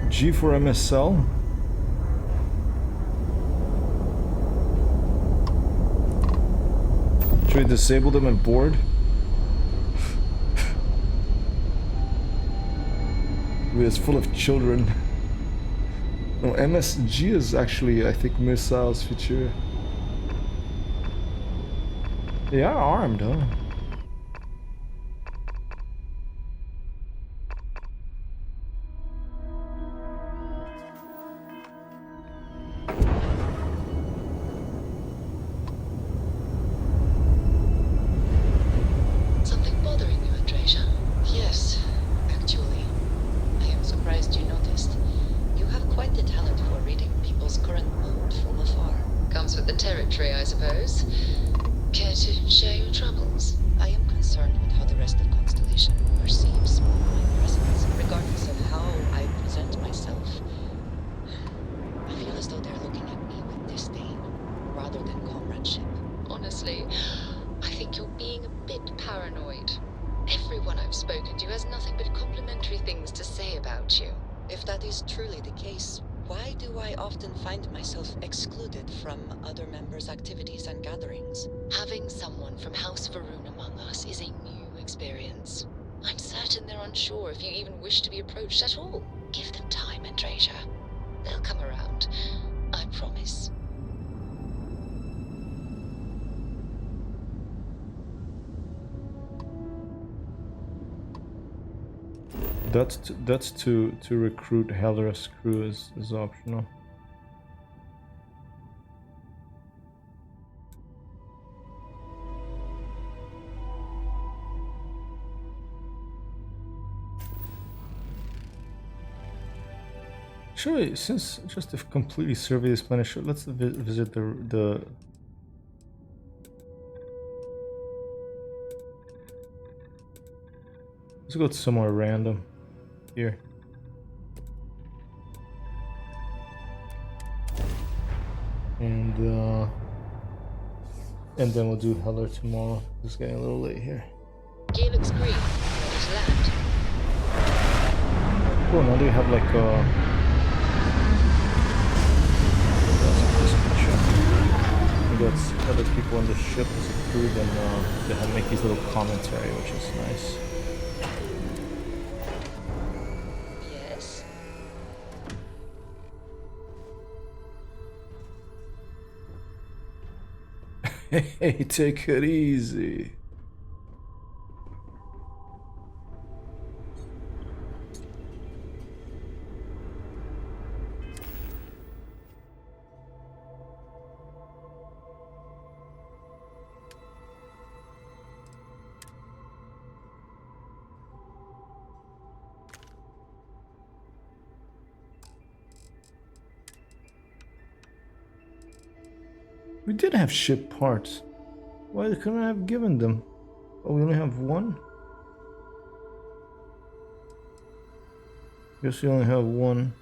G for MSL. Should we disable them and board? It's full of children. No, MSG is actually, I think, missiles feature. They are armed, huh? Something bothering you, Andreja? Yes, actually. I am surprised you noticed. You have quite the talent for reading people's current mood from afar. Comes with the territory, I suppose. Care to share your troubles? I am concerned with how the rest of Constellation perceives my presence, regardless of how I present myself. I feel as though they're looking at me with disdain, rather than comradeship. Honestly, I think you're being a bit paranoid. Everyone I've spoken to has nothing but complimentary things to say about you. If that is truly the case, why do I often find myself excluded from other members' activities and gatherings? Having someone from House Varun among us is a new experience. I'm certain they're unsure if you even wish to be approached at all. Give them time, Andreja. They'll come around. I promise. That's to recruit Heller's crew is optional. Sure, since just to completely survey this planet, sure, let's visit the let's go to somewhere random here. And then we'll do Heller tomorrow. It's getting a little late here. Gear looks green. Ready to land. Cool, now they have like we got other people on the ship as a crew, then they have make these little commentary, which is nice. Yes. Hey, take it easy. We did have ship parts. Why couldn't I have given them? Oh, we only have one? Guess we only have one.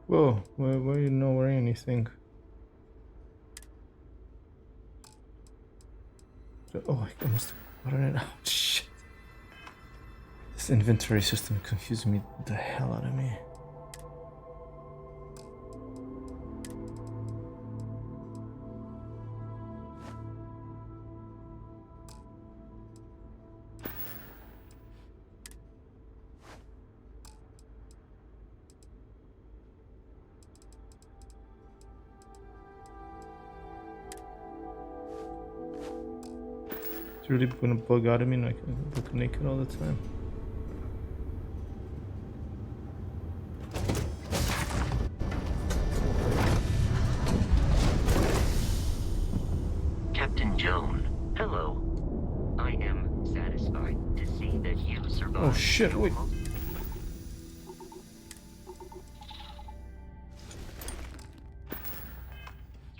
Whoa, where you not wearing anything? Oh, I almost got it out. Shit. This inventory system confused me the hell out of me. It's really gonna bug out of me and I can look naked all the time. Captain Joan, hello. I am satisfied to see that you survived. Oh shit, wait.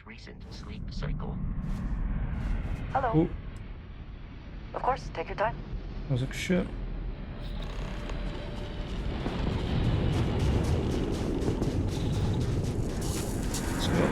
Recent sleep cycle. Hello. Oh, Of course, take your time. I was like, shit. Let's go.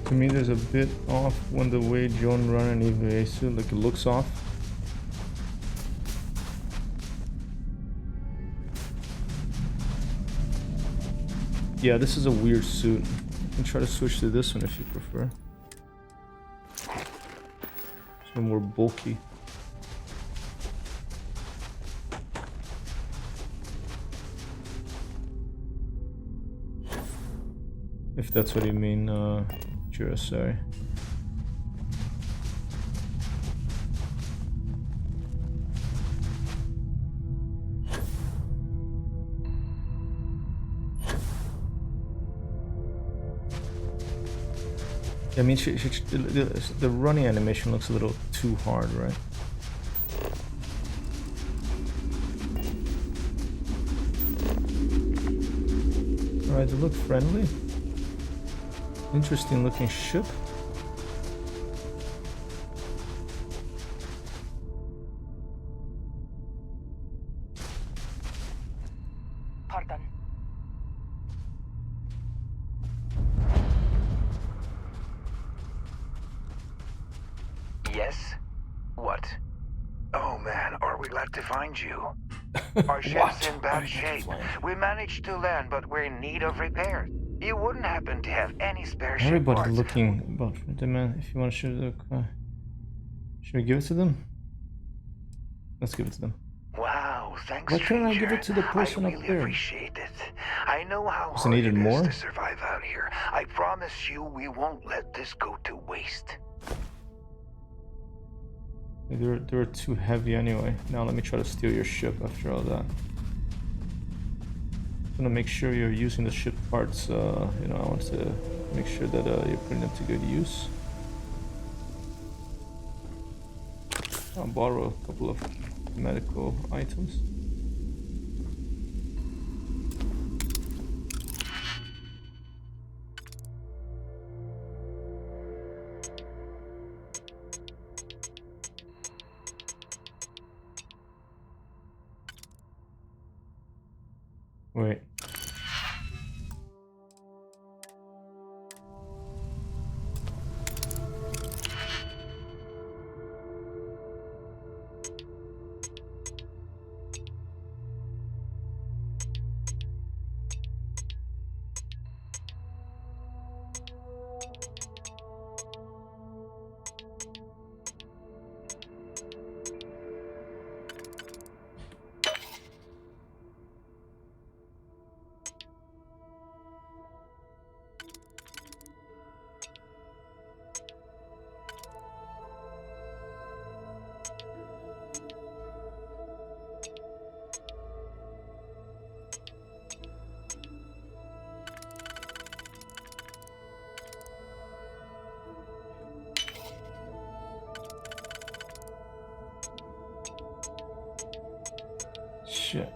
To me, there's a bit off when the way Joan run an EVA suit, like it looks off. Yeah, this is a weird suit. You can try to switch to this one if you prefer. It's more bulky. If that's what you mean, Jura, sorry. I mean, the running animation looks a little too hard, right? Alright, they look friendly. Interesting looking ship. Pardon. Yes? What? Oh man, are we glad to find you? Our ship's in bad shape. We managed to land, but we're in need of repairs. You wouldn't happen to have any spare ship Everybody parts? looking about the man. If you want to show the, should we give it to them? Let's give it to them. Wow, thanks. Why couldn't I give it to the person I up really there? appreciate it. I know how Was it hard needed it is more? to survive out here. I promise you, we won't let this go to waste. They were too heavy anyway. Now let me try to steal your ship after all that. I'm gonna make sure you're using the ship parts. You know, I want to make sure that you're putting them to good use. I'll borrow a couple of medical items. Wait. shit.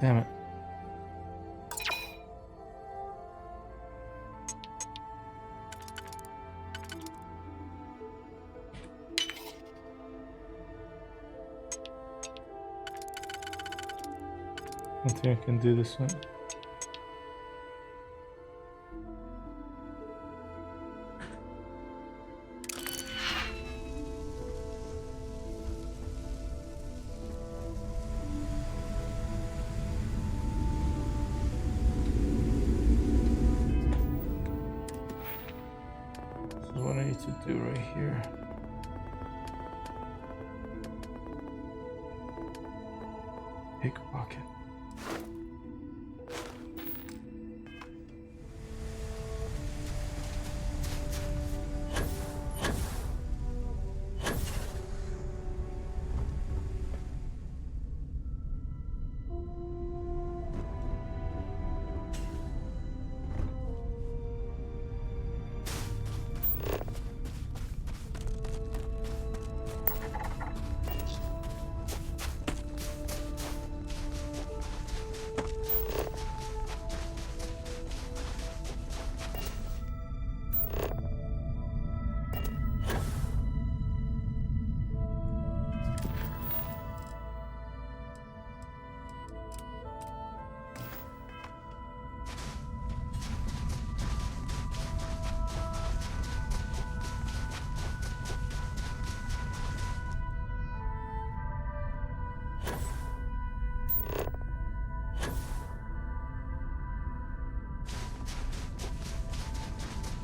Damn it. I think I can do this one. So what I need to do right here. Pickpocket.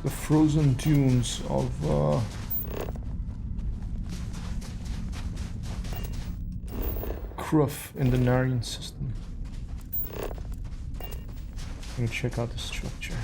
The frozen dunes of Kruf in the Narian system. Let me check out the structure.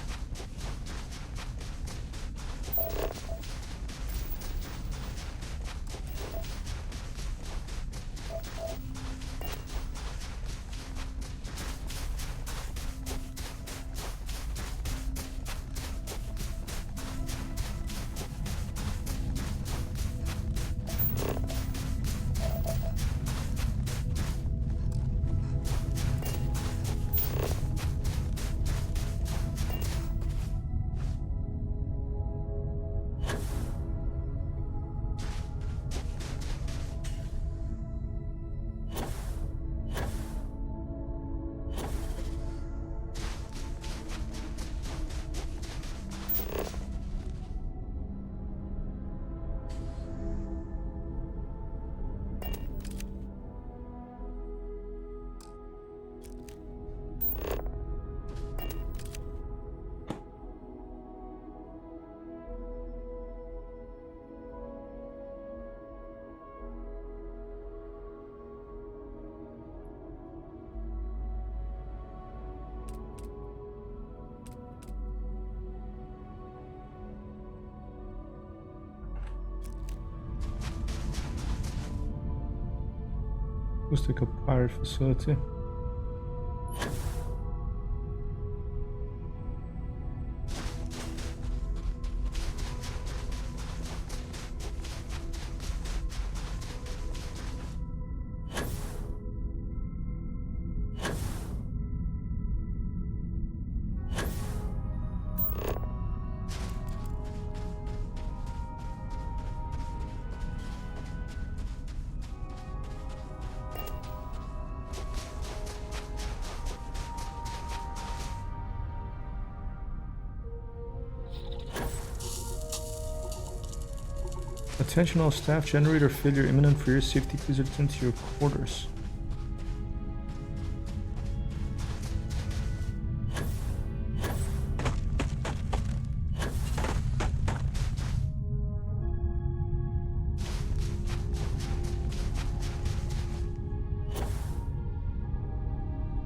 Looks like a pirate facility. Attention all staff, generator failure imminent. For your safety, please return to your quarters.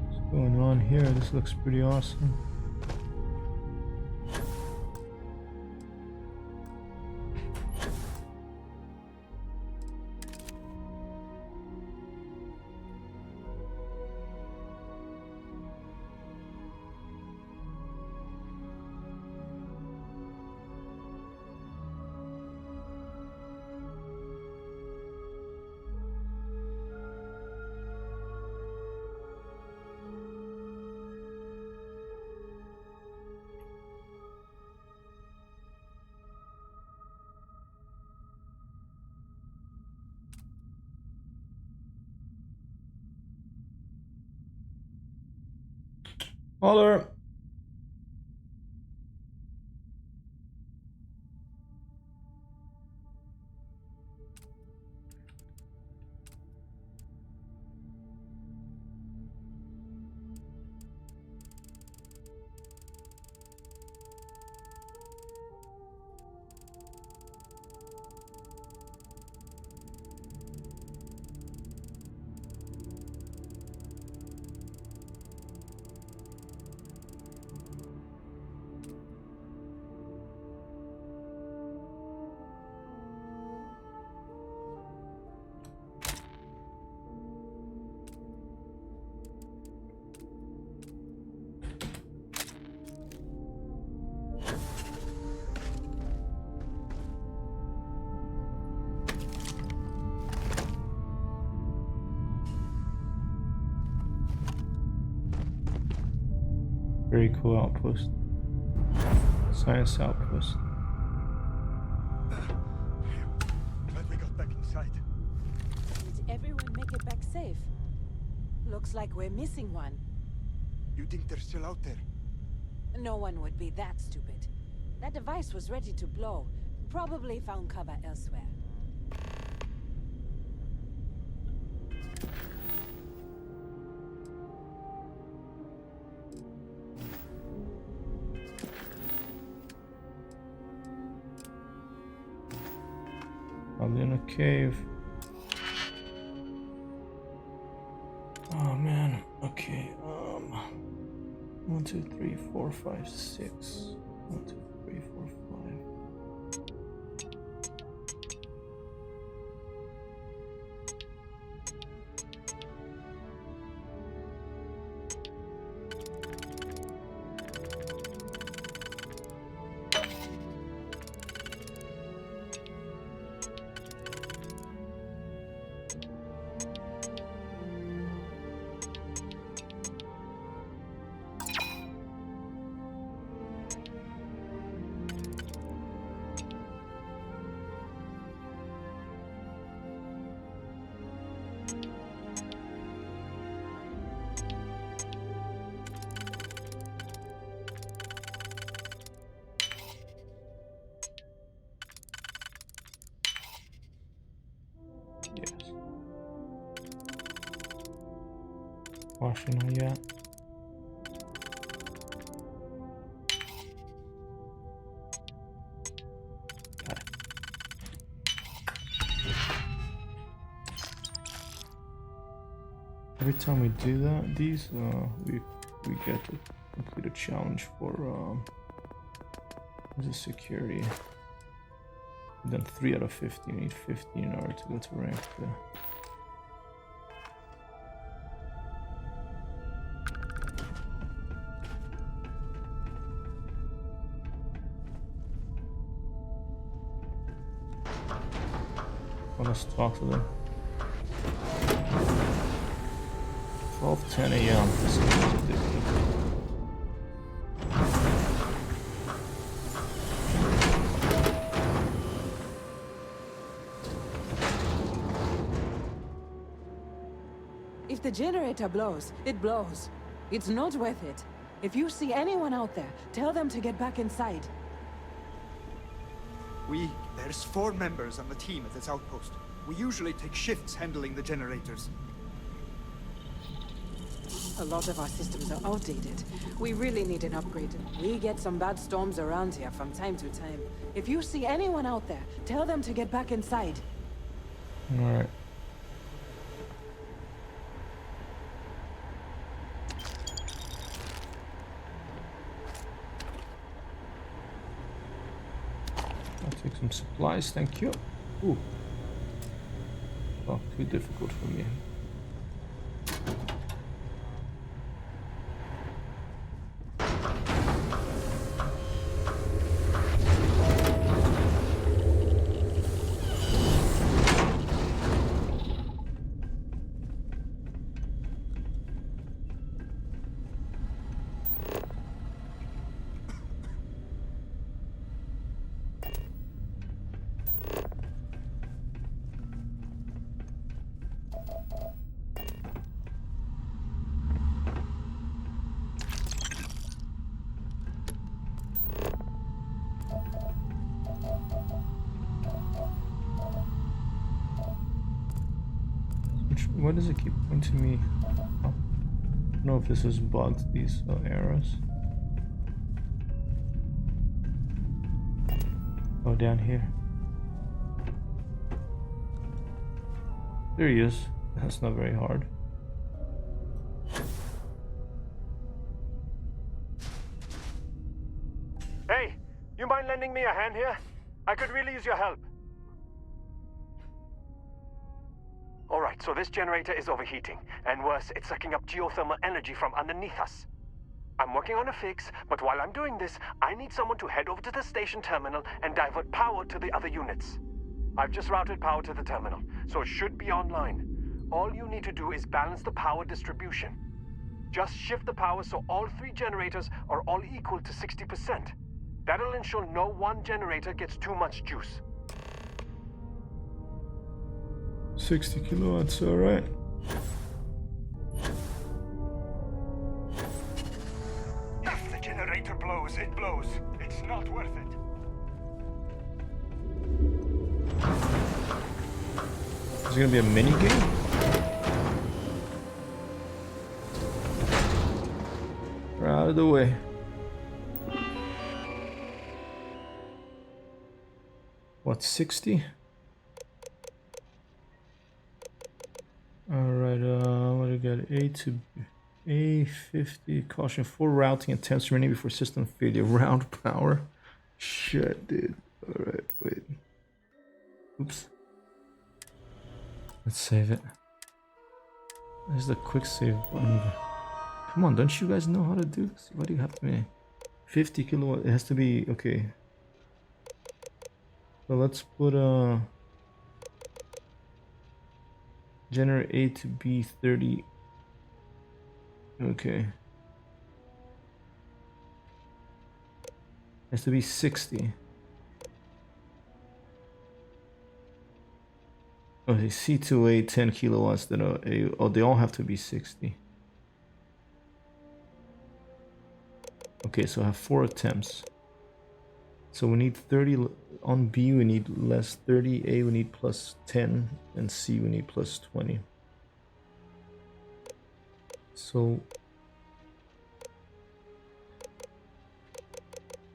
What's going on here? This looks pretty awesome. Holler. Very cool outpost. Science outpost. Glad we got back inside. Did everyone make it back safe? Looks like we're missing one. You think they're still out there? No one would be that stupid. That device was ready to blow. Probably found cover elsewhere. Probably in a cave. Oh man. Okay. 1, 2, 3, 4, 5, 6. 1, 2, 3, 4, 5. Yes. Washing not yet. Got it. Every time we do that, we get to complete a challenge for the security. Then 3 out of 50. We need 15 in order to go to rank. Well, let's talk to them. 12:10 a.m. This is ridiculous. If the generator blows, it blows. It's not worth it. If you see anyone out there, tell them to get back inside. There's 4 members on the team at this outpost. We usually take shifts handling the generators. A lot of our systems are outdated. We really need an upgrade. We get some bad storms around here from time to time. If you see anyone out there, tell them to get back inside. Alright. I'll take some supplies, thank you. Ooh. Oh, too difficult for me. Why does it keep pointing me up? I don't know if this is bugged, these arrows. Oh, down here. There he is. That's not very hard. Hey, you mind lending me a hand here? I could really use your help. Alright, so this generator is overheating, and worse, it's sucking up geothermal energy from underneath us. I'm working on a fix, but while I'm doing this, I need someone to head over to the station terminal and divert power to the other units. I've just routed power to the terminal, so it should be online. All you need to do is balance the power distribution. Just shift the power so all 3 generators are all equal to 60%. That'll ensure no one generator gets too much juice. 60 kilowatts, alright. If the generator blows, it blows. It's not worth it. Is it gonna be a mini game? We're out of the way. What, 60? Alright, what do we got? A to A50. Caution for routing attempts remaining before system failure. Round power. Shit, dude. Alright, wait. Oops. Let's save it. There's the quick save button. Come on, don't you guys know how to do this? What do you have to be? 50 kilowatt. It has to be okay. So let's put generate A to B 30. Okay. Has to be 60. Okay, C2A 10 kilowatts. Then A. Oh, they all have to be 60. Okay, so I have 4 attempts. So we need 30 on B, we need less 30, A we need plus 10, and C we need plus 20. So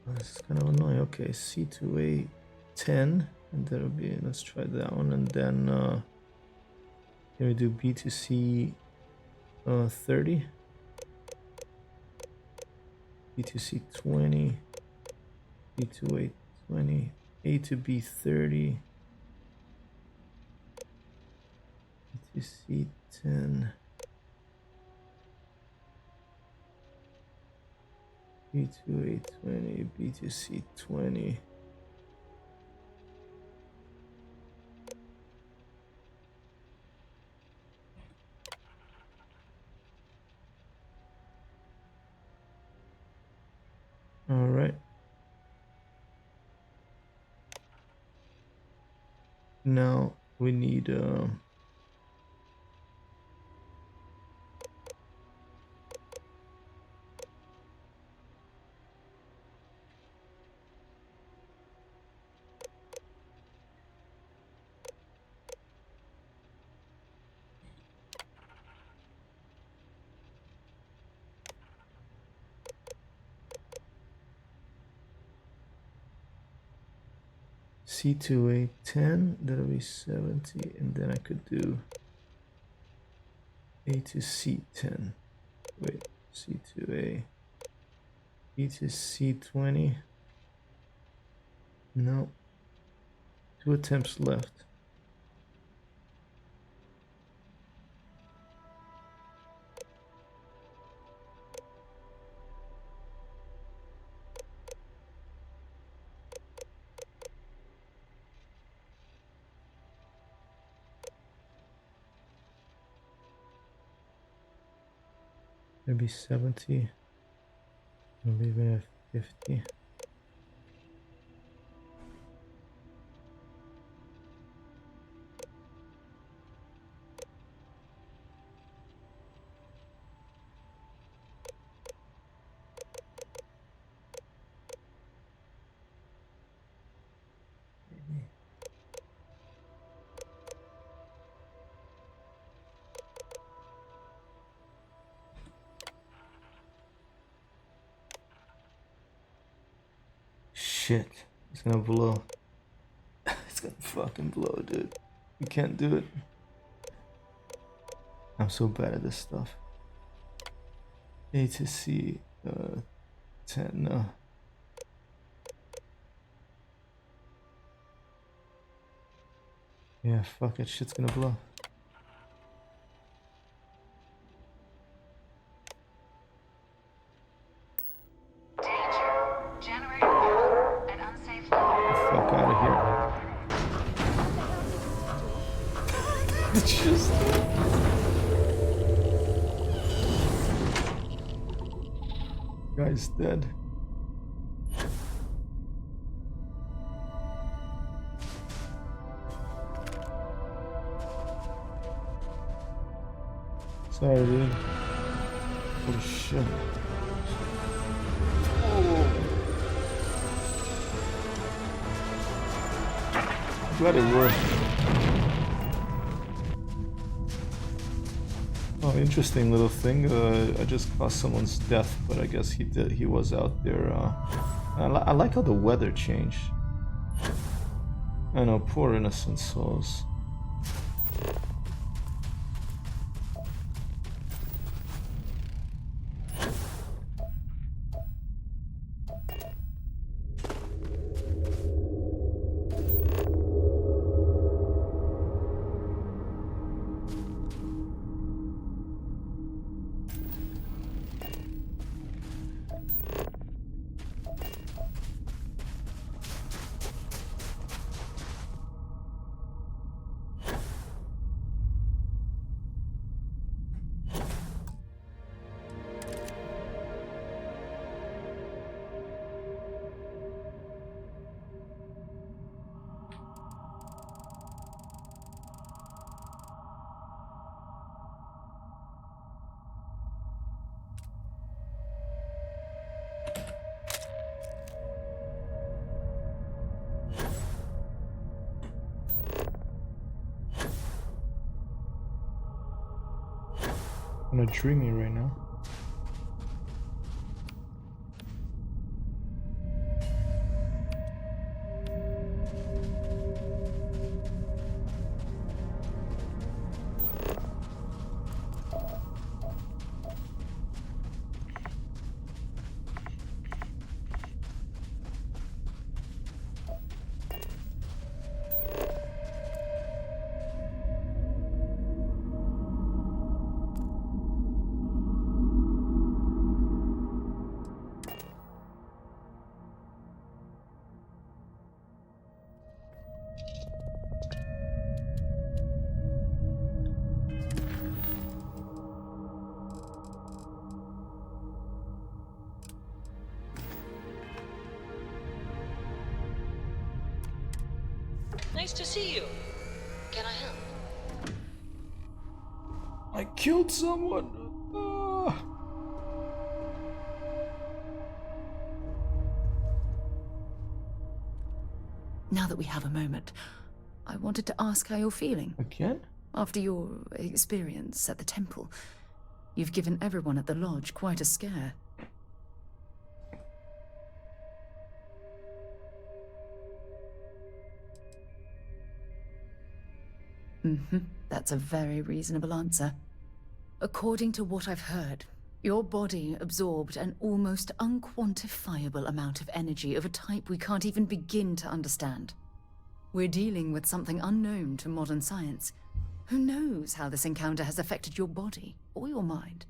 this is kind of annoying. Okay, C to A 10, and that'll be, let's try that one, and then can we do B to C 30, B to C 20, B to A 20, A to B 30, B to C 10, B to A 20, B to C 20. All right. Now we need C2A 10, that'll be 70, and then I could do A to C 10. Wait, C2A, B to C 20. No, 2 attempts left. Maybe 70. I'll leave it at 50. shit. It's gonna blow. It's gonna fucking blow, dude. You can't do it. I'm so bad at this stuff. A to C, 10, no. Yeah, fuck it, shit's gonna blow. Fuck out of here. It's just... Guy's dead. Sorry, dude. Holy shit. Glad it worked. Oh, interesting little thing. I just caused someone's death, but I guess he was out there. I like how the weather changed. I know, poor innocent souls. I'm not dreaming right now. Nice to see you. Can I help? I killed someone. Ah. Now that we have a moment, I wanted to ask how you're feeling. Again? After your experience at the temple, you've given everyone at the lodge quite a scare. That's a very reasonable answer. According to what I've heard, your body absorbed an almost unquantifiable amount of energy of a type we can't even begin to understand. We're dealing with something unknown to modern science. Who knows how this encounter has affected your body or your mind?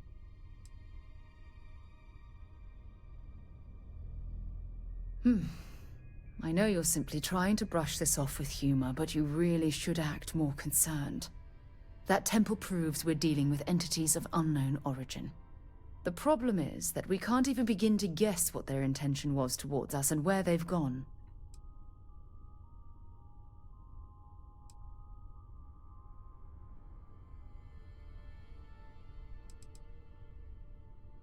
I know you're simply trying to brush this off with humor, but you really should act more concerned. That temple proves we're dealing with entities of unknown origin. The problem is that we can't even begin to guess what their intention was towards us and where they've gone.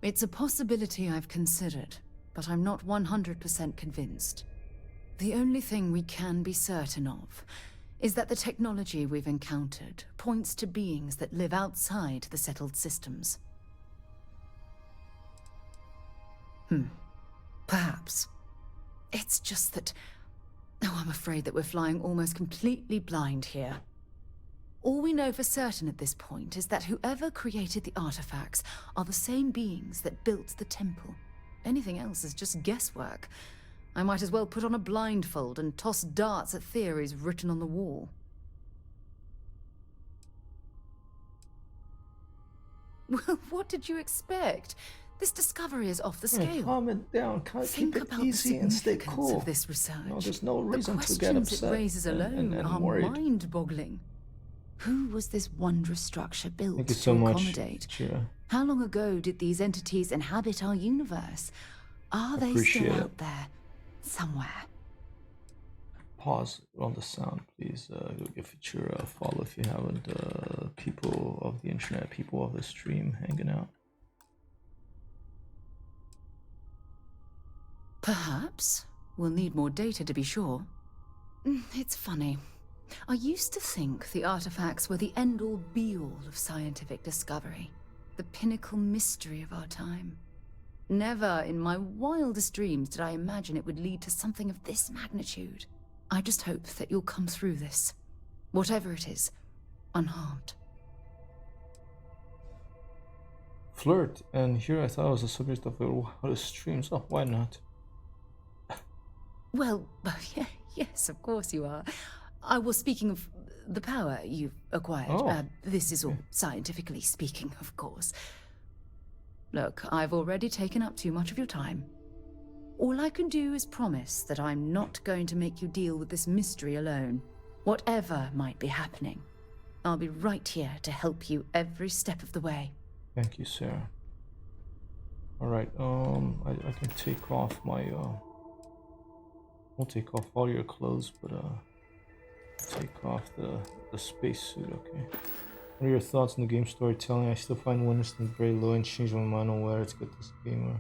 It's a possibility I've considered, but I'm not 100% convinced. The only thing we can be certain of is that the technology we've encountered points to beings that live outside the settled systems. Perhaps. It's just that... Oh, I'm afraid that we're flying almost completely blind here. All we know for certain at this point is that whoever created the artifacts are the same beings that built the temple. Anything else is just guesswork. I might as well put on a blindfold and toss darts at theories written on the wall. Well, what did you expect? This discovery is off the scale. Calm it down. Keep it easy and stay cool. Of this research. No, there's no reason to get The upset. questions it raises alone and are worried. mind-boggling. Who was this wondrous structure built Thank you so to much, accommodate? Shira. How long ago did these entities inhabit our universe? Are they still out there somewhere? Pause on the sound, please. Give Shira a follow if you haven't. People of the internet, people of the stream, hanging out. Perhaps. We'll need more data to be sure. It's funny. I used to think the artifacts were the end-all be-all of scientific discovery, the pinnacle mystery of our time. Never in my wildest dreams did I imagine it would lead to something of this magnitude. I just hope that you'll come through this, whatever it is, unharmed. Flirt, and here I thought I was a subject of a stream, so why not? Well, yeah, yes, of course you are. I was speaking of the power you've acquired. Oh. This is all scientifically speaking, of course. Look, I've already taken up too much of your time. All I can do is promise that I'm not going to make you deal with this mystery alone. Whatever might be happening, I'll be right here to help you every step of the way. Thank you, Sarah. Alright, I can take off my, won't take off all your clothes, but, take off the spacesuit, okay? What are your thoughts on the game storytelling? I still find one instance very low and change my mind on whether it's good this game or...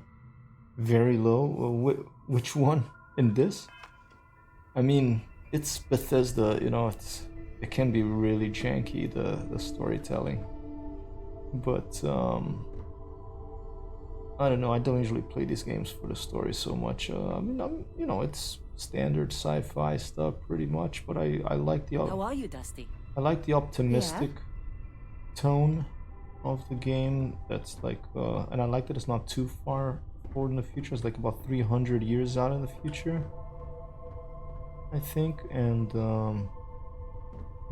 Very low? Which one? In this? I mean, it's Bethesda, you know, it can be really janky, the storytelling. But, I don't know, I don't usually play these games for the story so much. I mean, you know, it's standard sci-fi stuff pretty much, but I like the... How are you, Dusty? I like the optimistic tone of the game. That's like, and I like that it's not too far forward in the future. It's like about 300 years out in the future, I think, and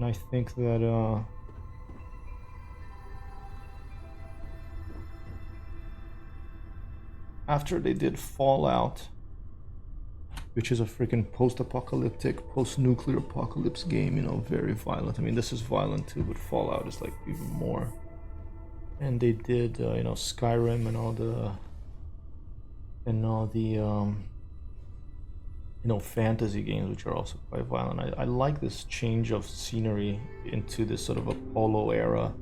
I think that after they did Fallout, which is a freaking post-apocalyptic, post-nuclear apocalypse game, you know, very violent. I mean, this is violent too, but Fallout is like even more. And they did, you know, Skyrim and all the, you know, fantasy games, which are also quite violent. I like this change of scenery into this sort of Apollo era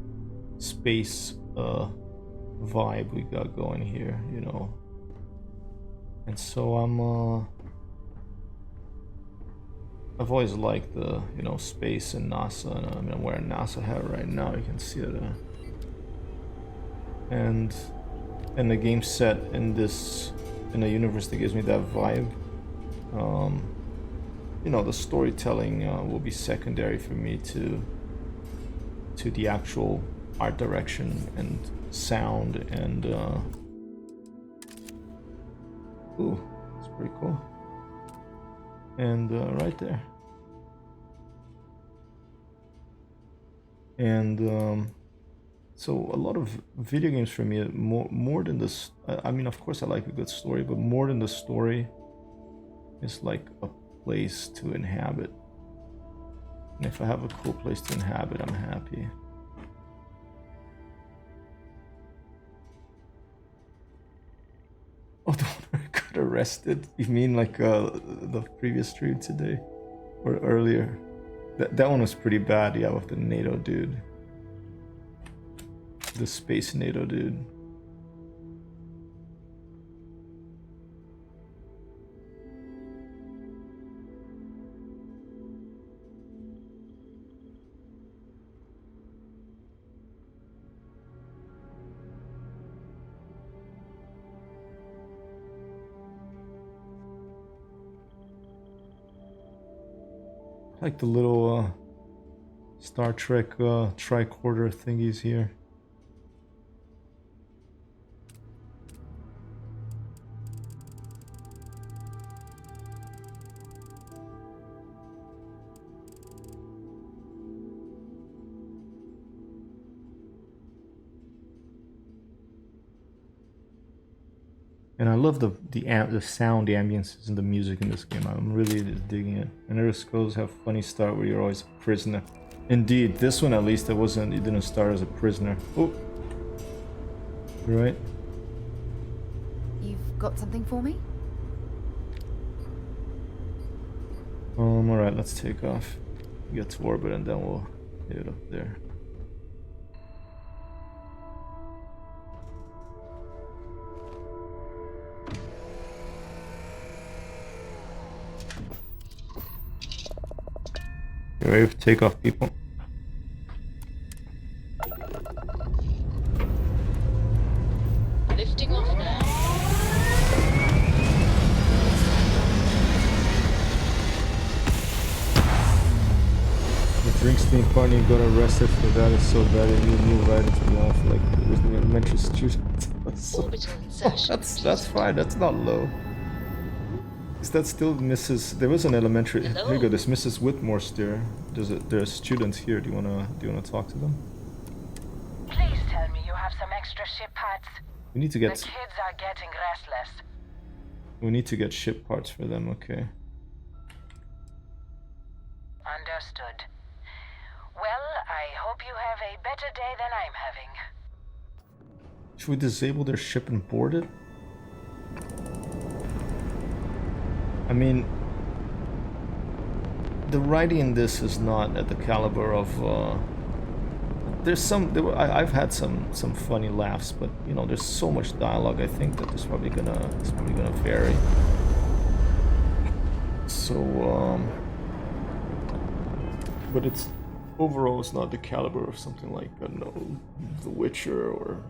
space vibe we got going here, you know. And so I've always liked the, you know, space and NASA, and I mean, I'm wearing a NASA hat right now, you can see it. And the game's set in a universe that gives me that vibe. You know, the storytelling will be secondary for me to the actual art direction and sound, and ooh, it's pretty cool. And right there. And so a lot of video games for me, more than this, I mean, of course I like a good story, but more than the story is like a place to inhabit. And if I have a cool place to inhabit, I'm happy. Oh, the one I got arrested? You mean like the previous stream today? Or earlier? That one was pretty bad, yeah, with the NATO dude. The space NATO dude. Like the little Star Trek tricorder thingies here. And I love the sound, the ambiences, and the music in this game. I'm really digging it. And Elder Scrolls have funny start where you're always a prisoner. Indeed, this one at least it didn't start as a prisoner. Oh, you're right. You've got something for me? All right, let's take off. Get to orbit, and then we'll hit it up there. You ready to take off, people? Lifting off now. The drinks team partner got arrested for that. It's so bad. And you knew right into the off like it was an elementary student. That's fine. That's not low. Is that still Mrs. There was an elementary. Hello? Here you go. There's Mrs. Whitmore's there. There are students here. Do you wanna talk to them? Please tell me you have some extra ship parts. We need to get. The kids are getting restless. We need to get ship parts for them. Okay. Understood. Well, I hope you have a better day than I'm having. Should we disable their ship and board it? I mean, the writing in this is not at the caliber of. I've had some funny laughs, but you know, there's so much dialogue. I think that it's probably gonna vary. So, but it's overall, it's not the caliber of something like, I don't know, The Witcher or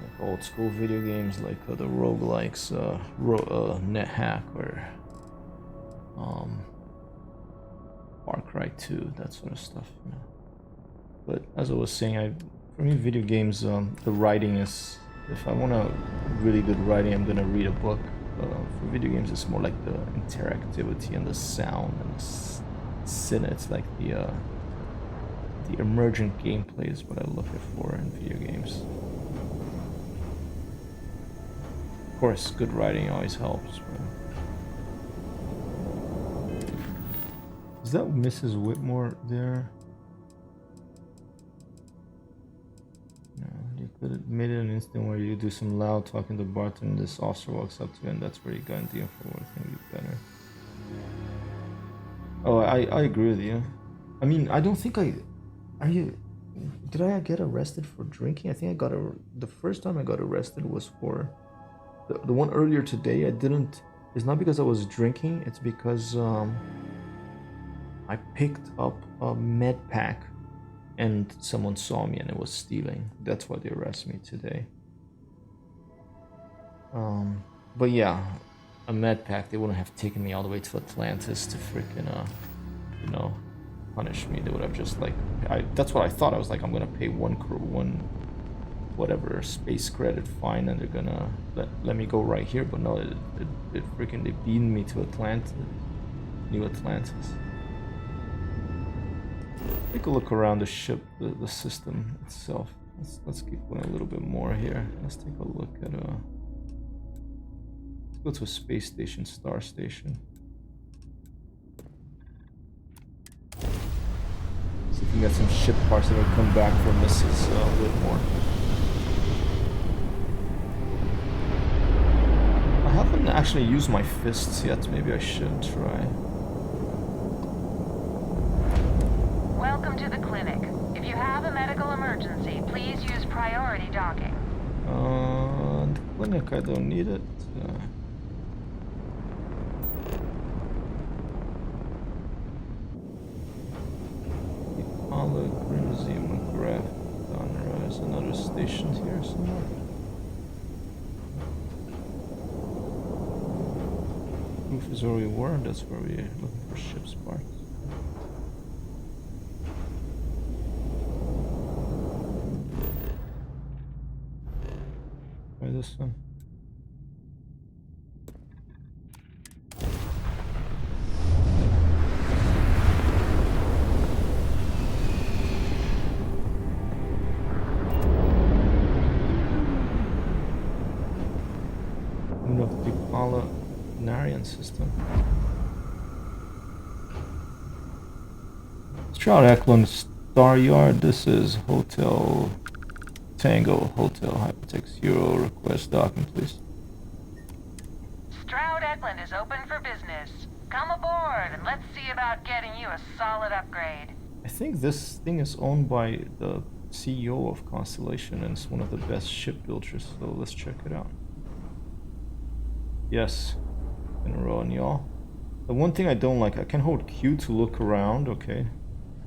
like old school video games like the roguelikes, NetHack or Far Cry 2, that sort of stuff, you know. But as I was saying, for me, video games, the writing is, if I want a really good writing, I'm gonna read a book. For video games, it's more like the interactivity and the sound and the it's like the emergent gameplay is what I look for in video games. Of course, good writing always helps. But... Is that Mrs. Whitmore there? No, you could have made it an instant where you do some loud talking to the bartender, this officer walks up to you, and that's where you got into the info. I think you better. Oh, I agree with you. I mean, I don't think did I get arrested for drinking? I think the first time I got arrested was for the one earlier today. It's not because I was drinking, it's because I picked up a med pack and someone saw me and it was stealing. That's why they arrested me today. But yeah, a med pack, they wouldn't have taken me all the way to Atlantis to freaking you know, punish me. They would have just like, that's what I thought. I was like, I'm gonna pay one whatever space credit fine and they're gonna let me go right here. But no, it freaking, they beamed me to New Atlantis. Take a look around the ship, the system itself. Let's keep going a little bit more here. Let's take a look at let's go to a space station, star station. See if we can get some ship parts that will come back for Mrs. Whitmore. I haven't actually used my fists yet. Maybe I should try. Welcome to the clinic. If you have a medical emergency, please use priority docking. The clinic, I don't need it. Museum McGrath. There's another station here somewhere. roof is where we were, and that's where we're looking for ship's parts. Try this one. Of the Polinarian system. Stroud Eklund Star Yard. This is Hotel Tango, Hotel HyperTextHero. Request docking, please. Stroud Eklund is open for business. Come aboard and let's see about getting you a solid upgrade. I think this thing is owned by the CEO of Constellation and it's one of the best shipbuilders, so let's check it out. Yes, in a row, and y'all. The one thing I don't like, I can hold Q to look around, okay,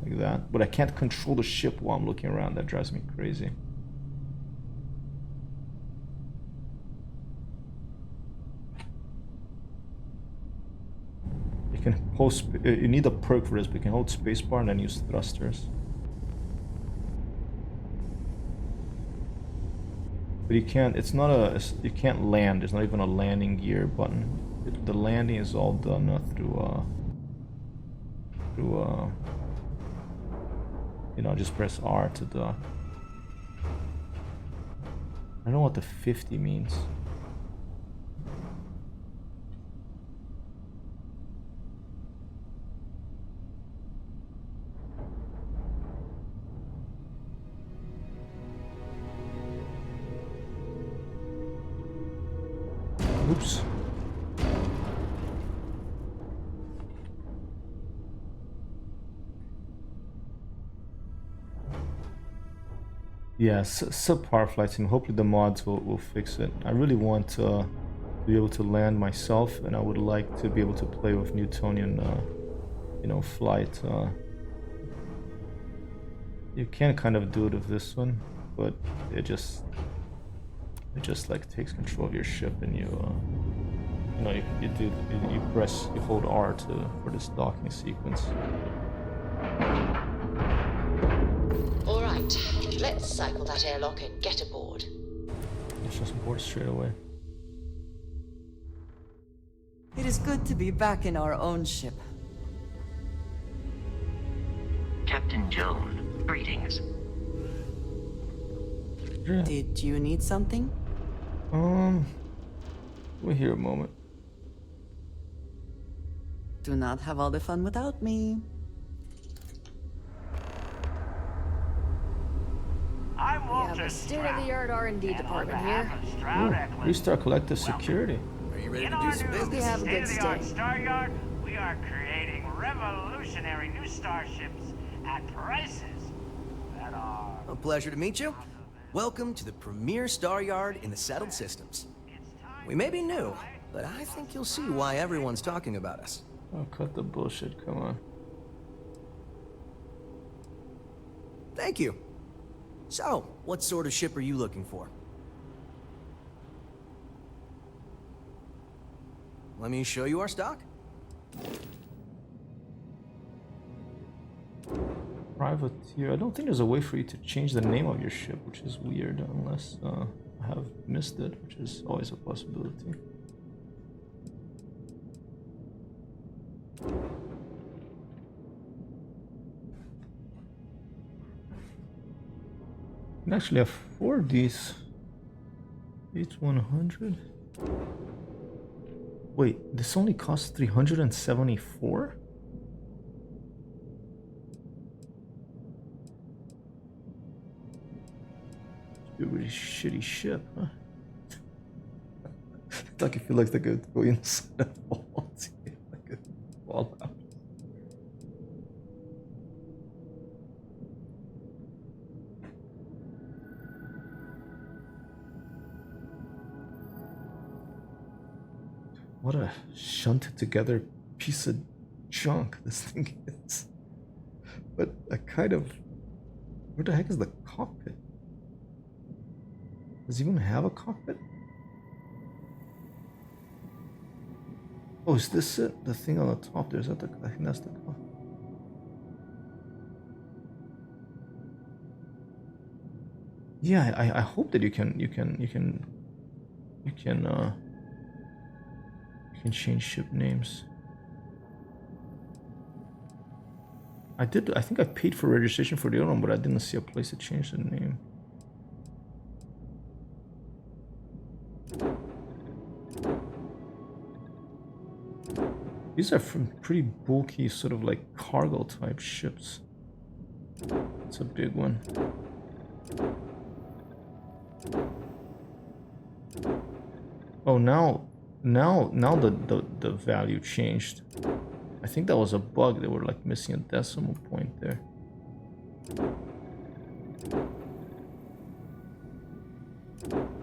like that, but I can't control the ship while I'm looking around. That drives me crazy. You can hold, you need a perk for this, but you can hold spacebar and then use thrusters. But you can't, it's not a, you can't land, there's not even a landing gear button. The landing is all done through, you know, just press R to dock. I don't know what the 50 means. Oops. Yeah, subpar flight sim. Hopefully the mods will fix it. I really want to be able to land myself, and I would like to be able to play with Newtonian, you know, flight. You can kind of do it with this one, but it just like takes control of your ship, and you know, you hold R for this docking sequence. All right, let's cycle that airlock and get aboard. Let's just board straight away. It is good to be back in our own ship. Captain Joan, greetings. Yeah. Did you need something? Wait here a moment. Do not have all the fun without me. I'm We have a state-of-the-art R&D department here. Ooh, restart collective security. Are you ready to do some business? We have a good stay. Star Yard, we are creating revolutionary new starships at prices that are... A pleasure to meet you. Welcome to the premier Star Yard in the settled systems. We may be new, but I think you'll see why everyone's talking about us. Oh, cut the bullshit, come on. Thank you. So, what sort of ship are you looking for? Let me show you our stock. Privateer. I don't think there's a way for you to change the name of your ship, which is weird, unless I have missed it, which is always a possibility. I can actually afford these. H100. Wait, this only costs 374? A really shitty ship, huh? Like, I feel like they could go inside a vault. Like a fall out. What a shunted together piece of junk this thing is. But I kind of... Where the heck is the cockpit? Does it even have a cockpit? Oh, is this it? The thing on the top there, is that the, I think that's the car. Yeah, I hope that you can change ship names. I think I paid for registration for the other one, but I didn't see a place to change the name. These are from pretty bulky, sort of like cargo type ships. It's a big one. Oh, now the value changed. I think that was a bug. They were like missing a decimal point there.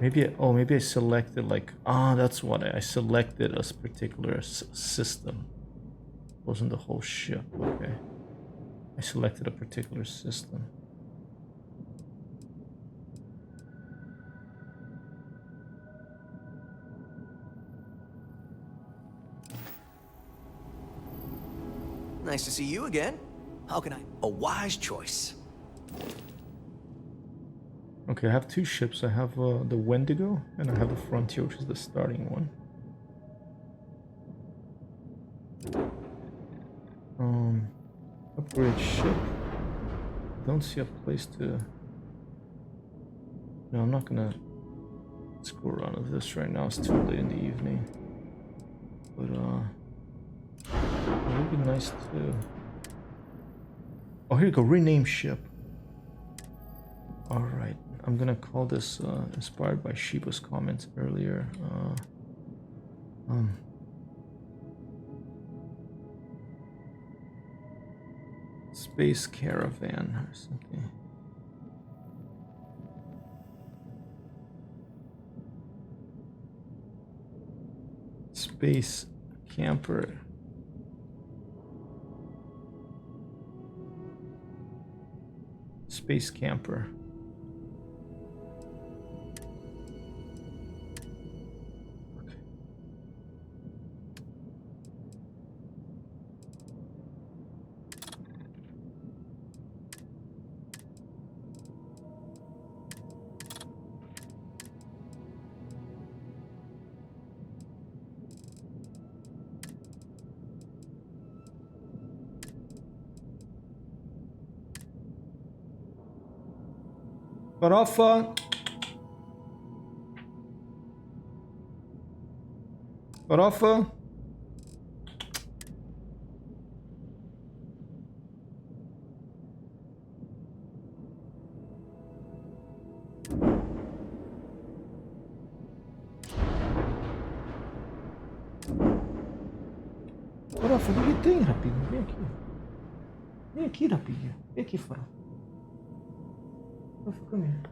Maybe maybe I selected like, that's what I selected a particular system. It wasn't the whole ship. Okay, I selected a particular system. Nice to see you again. How can I? A wise choice. Okay, I have two ships. I have the Wendigo and I have the Frontier, which is the starting one. Upgrade ship. Don't see a place to. No, I'm not gonna screw around with this right now. It's too late in the evening. But it would be nice to. Oh, here you go. Rename ship. All right. I'm gonna call this inspired by Shiba's comments earlier. Space Caravan or something. Space Camper. Space Camper. Barafa. Barafa. Barafa, o que tem, rapidinho? Vem aqui. Vem aqui, rapidinho. Vem aqui fora. Come here.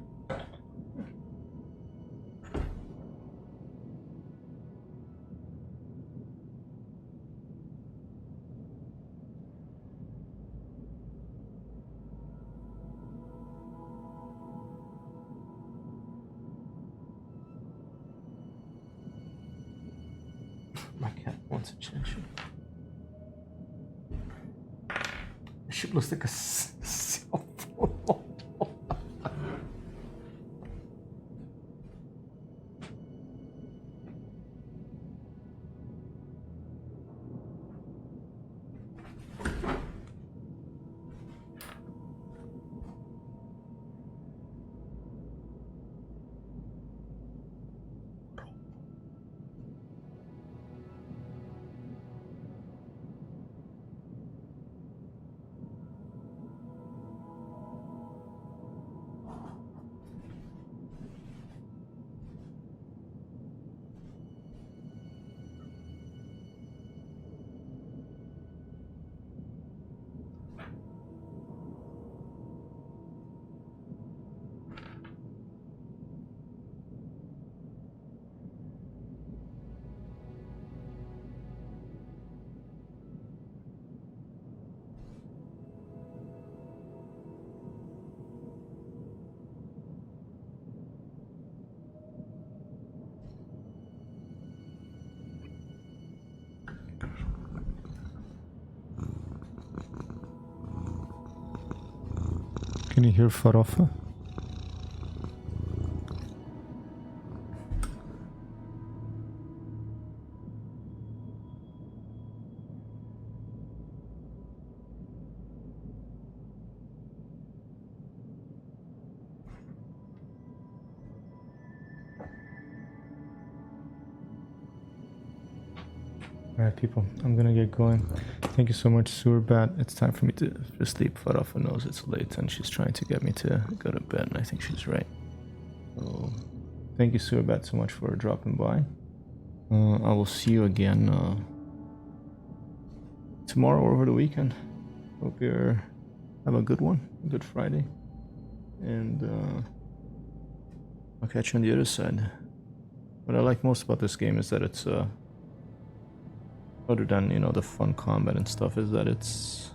My cat wants attention. The ship looks like a cell phone. Can you hear Farofa? Alright people, I'm gonna get going. Thank you so much, Sewerbat. It's time for me to sleep. Farofa knows it's late and she's trying to get me to go to bed, and I think she's right. So, thank you, Sewerbat, so much for dropping by. I will see you again tomorrow or over the weekend. Hope you have a good one, a good Friday. And I'll catch you on the other side. What I like most about this game is that it's other than, you know, the fun combat and stuff, is that it's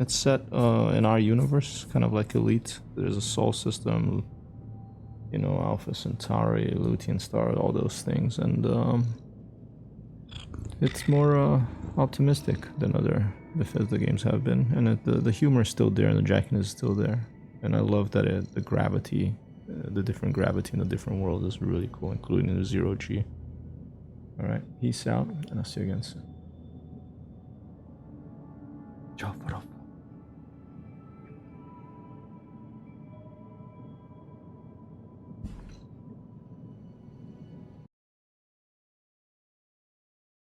set in our universe, kind of like Elite. There's a Sol system, you know, Alpha Centauri, Lutean Star, all those things, and it's more optimistic than other Bethesda games have been, and the humor is still there, and the jackiness is still there, and I love that the gravity, the different gravity in the different worlds is really cool, including the Zero G. Alright, peace out, and I'll see you again soon. Ciao, Farofa.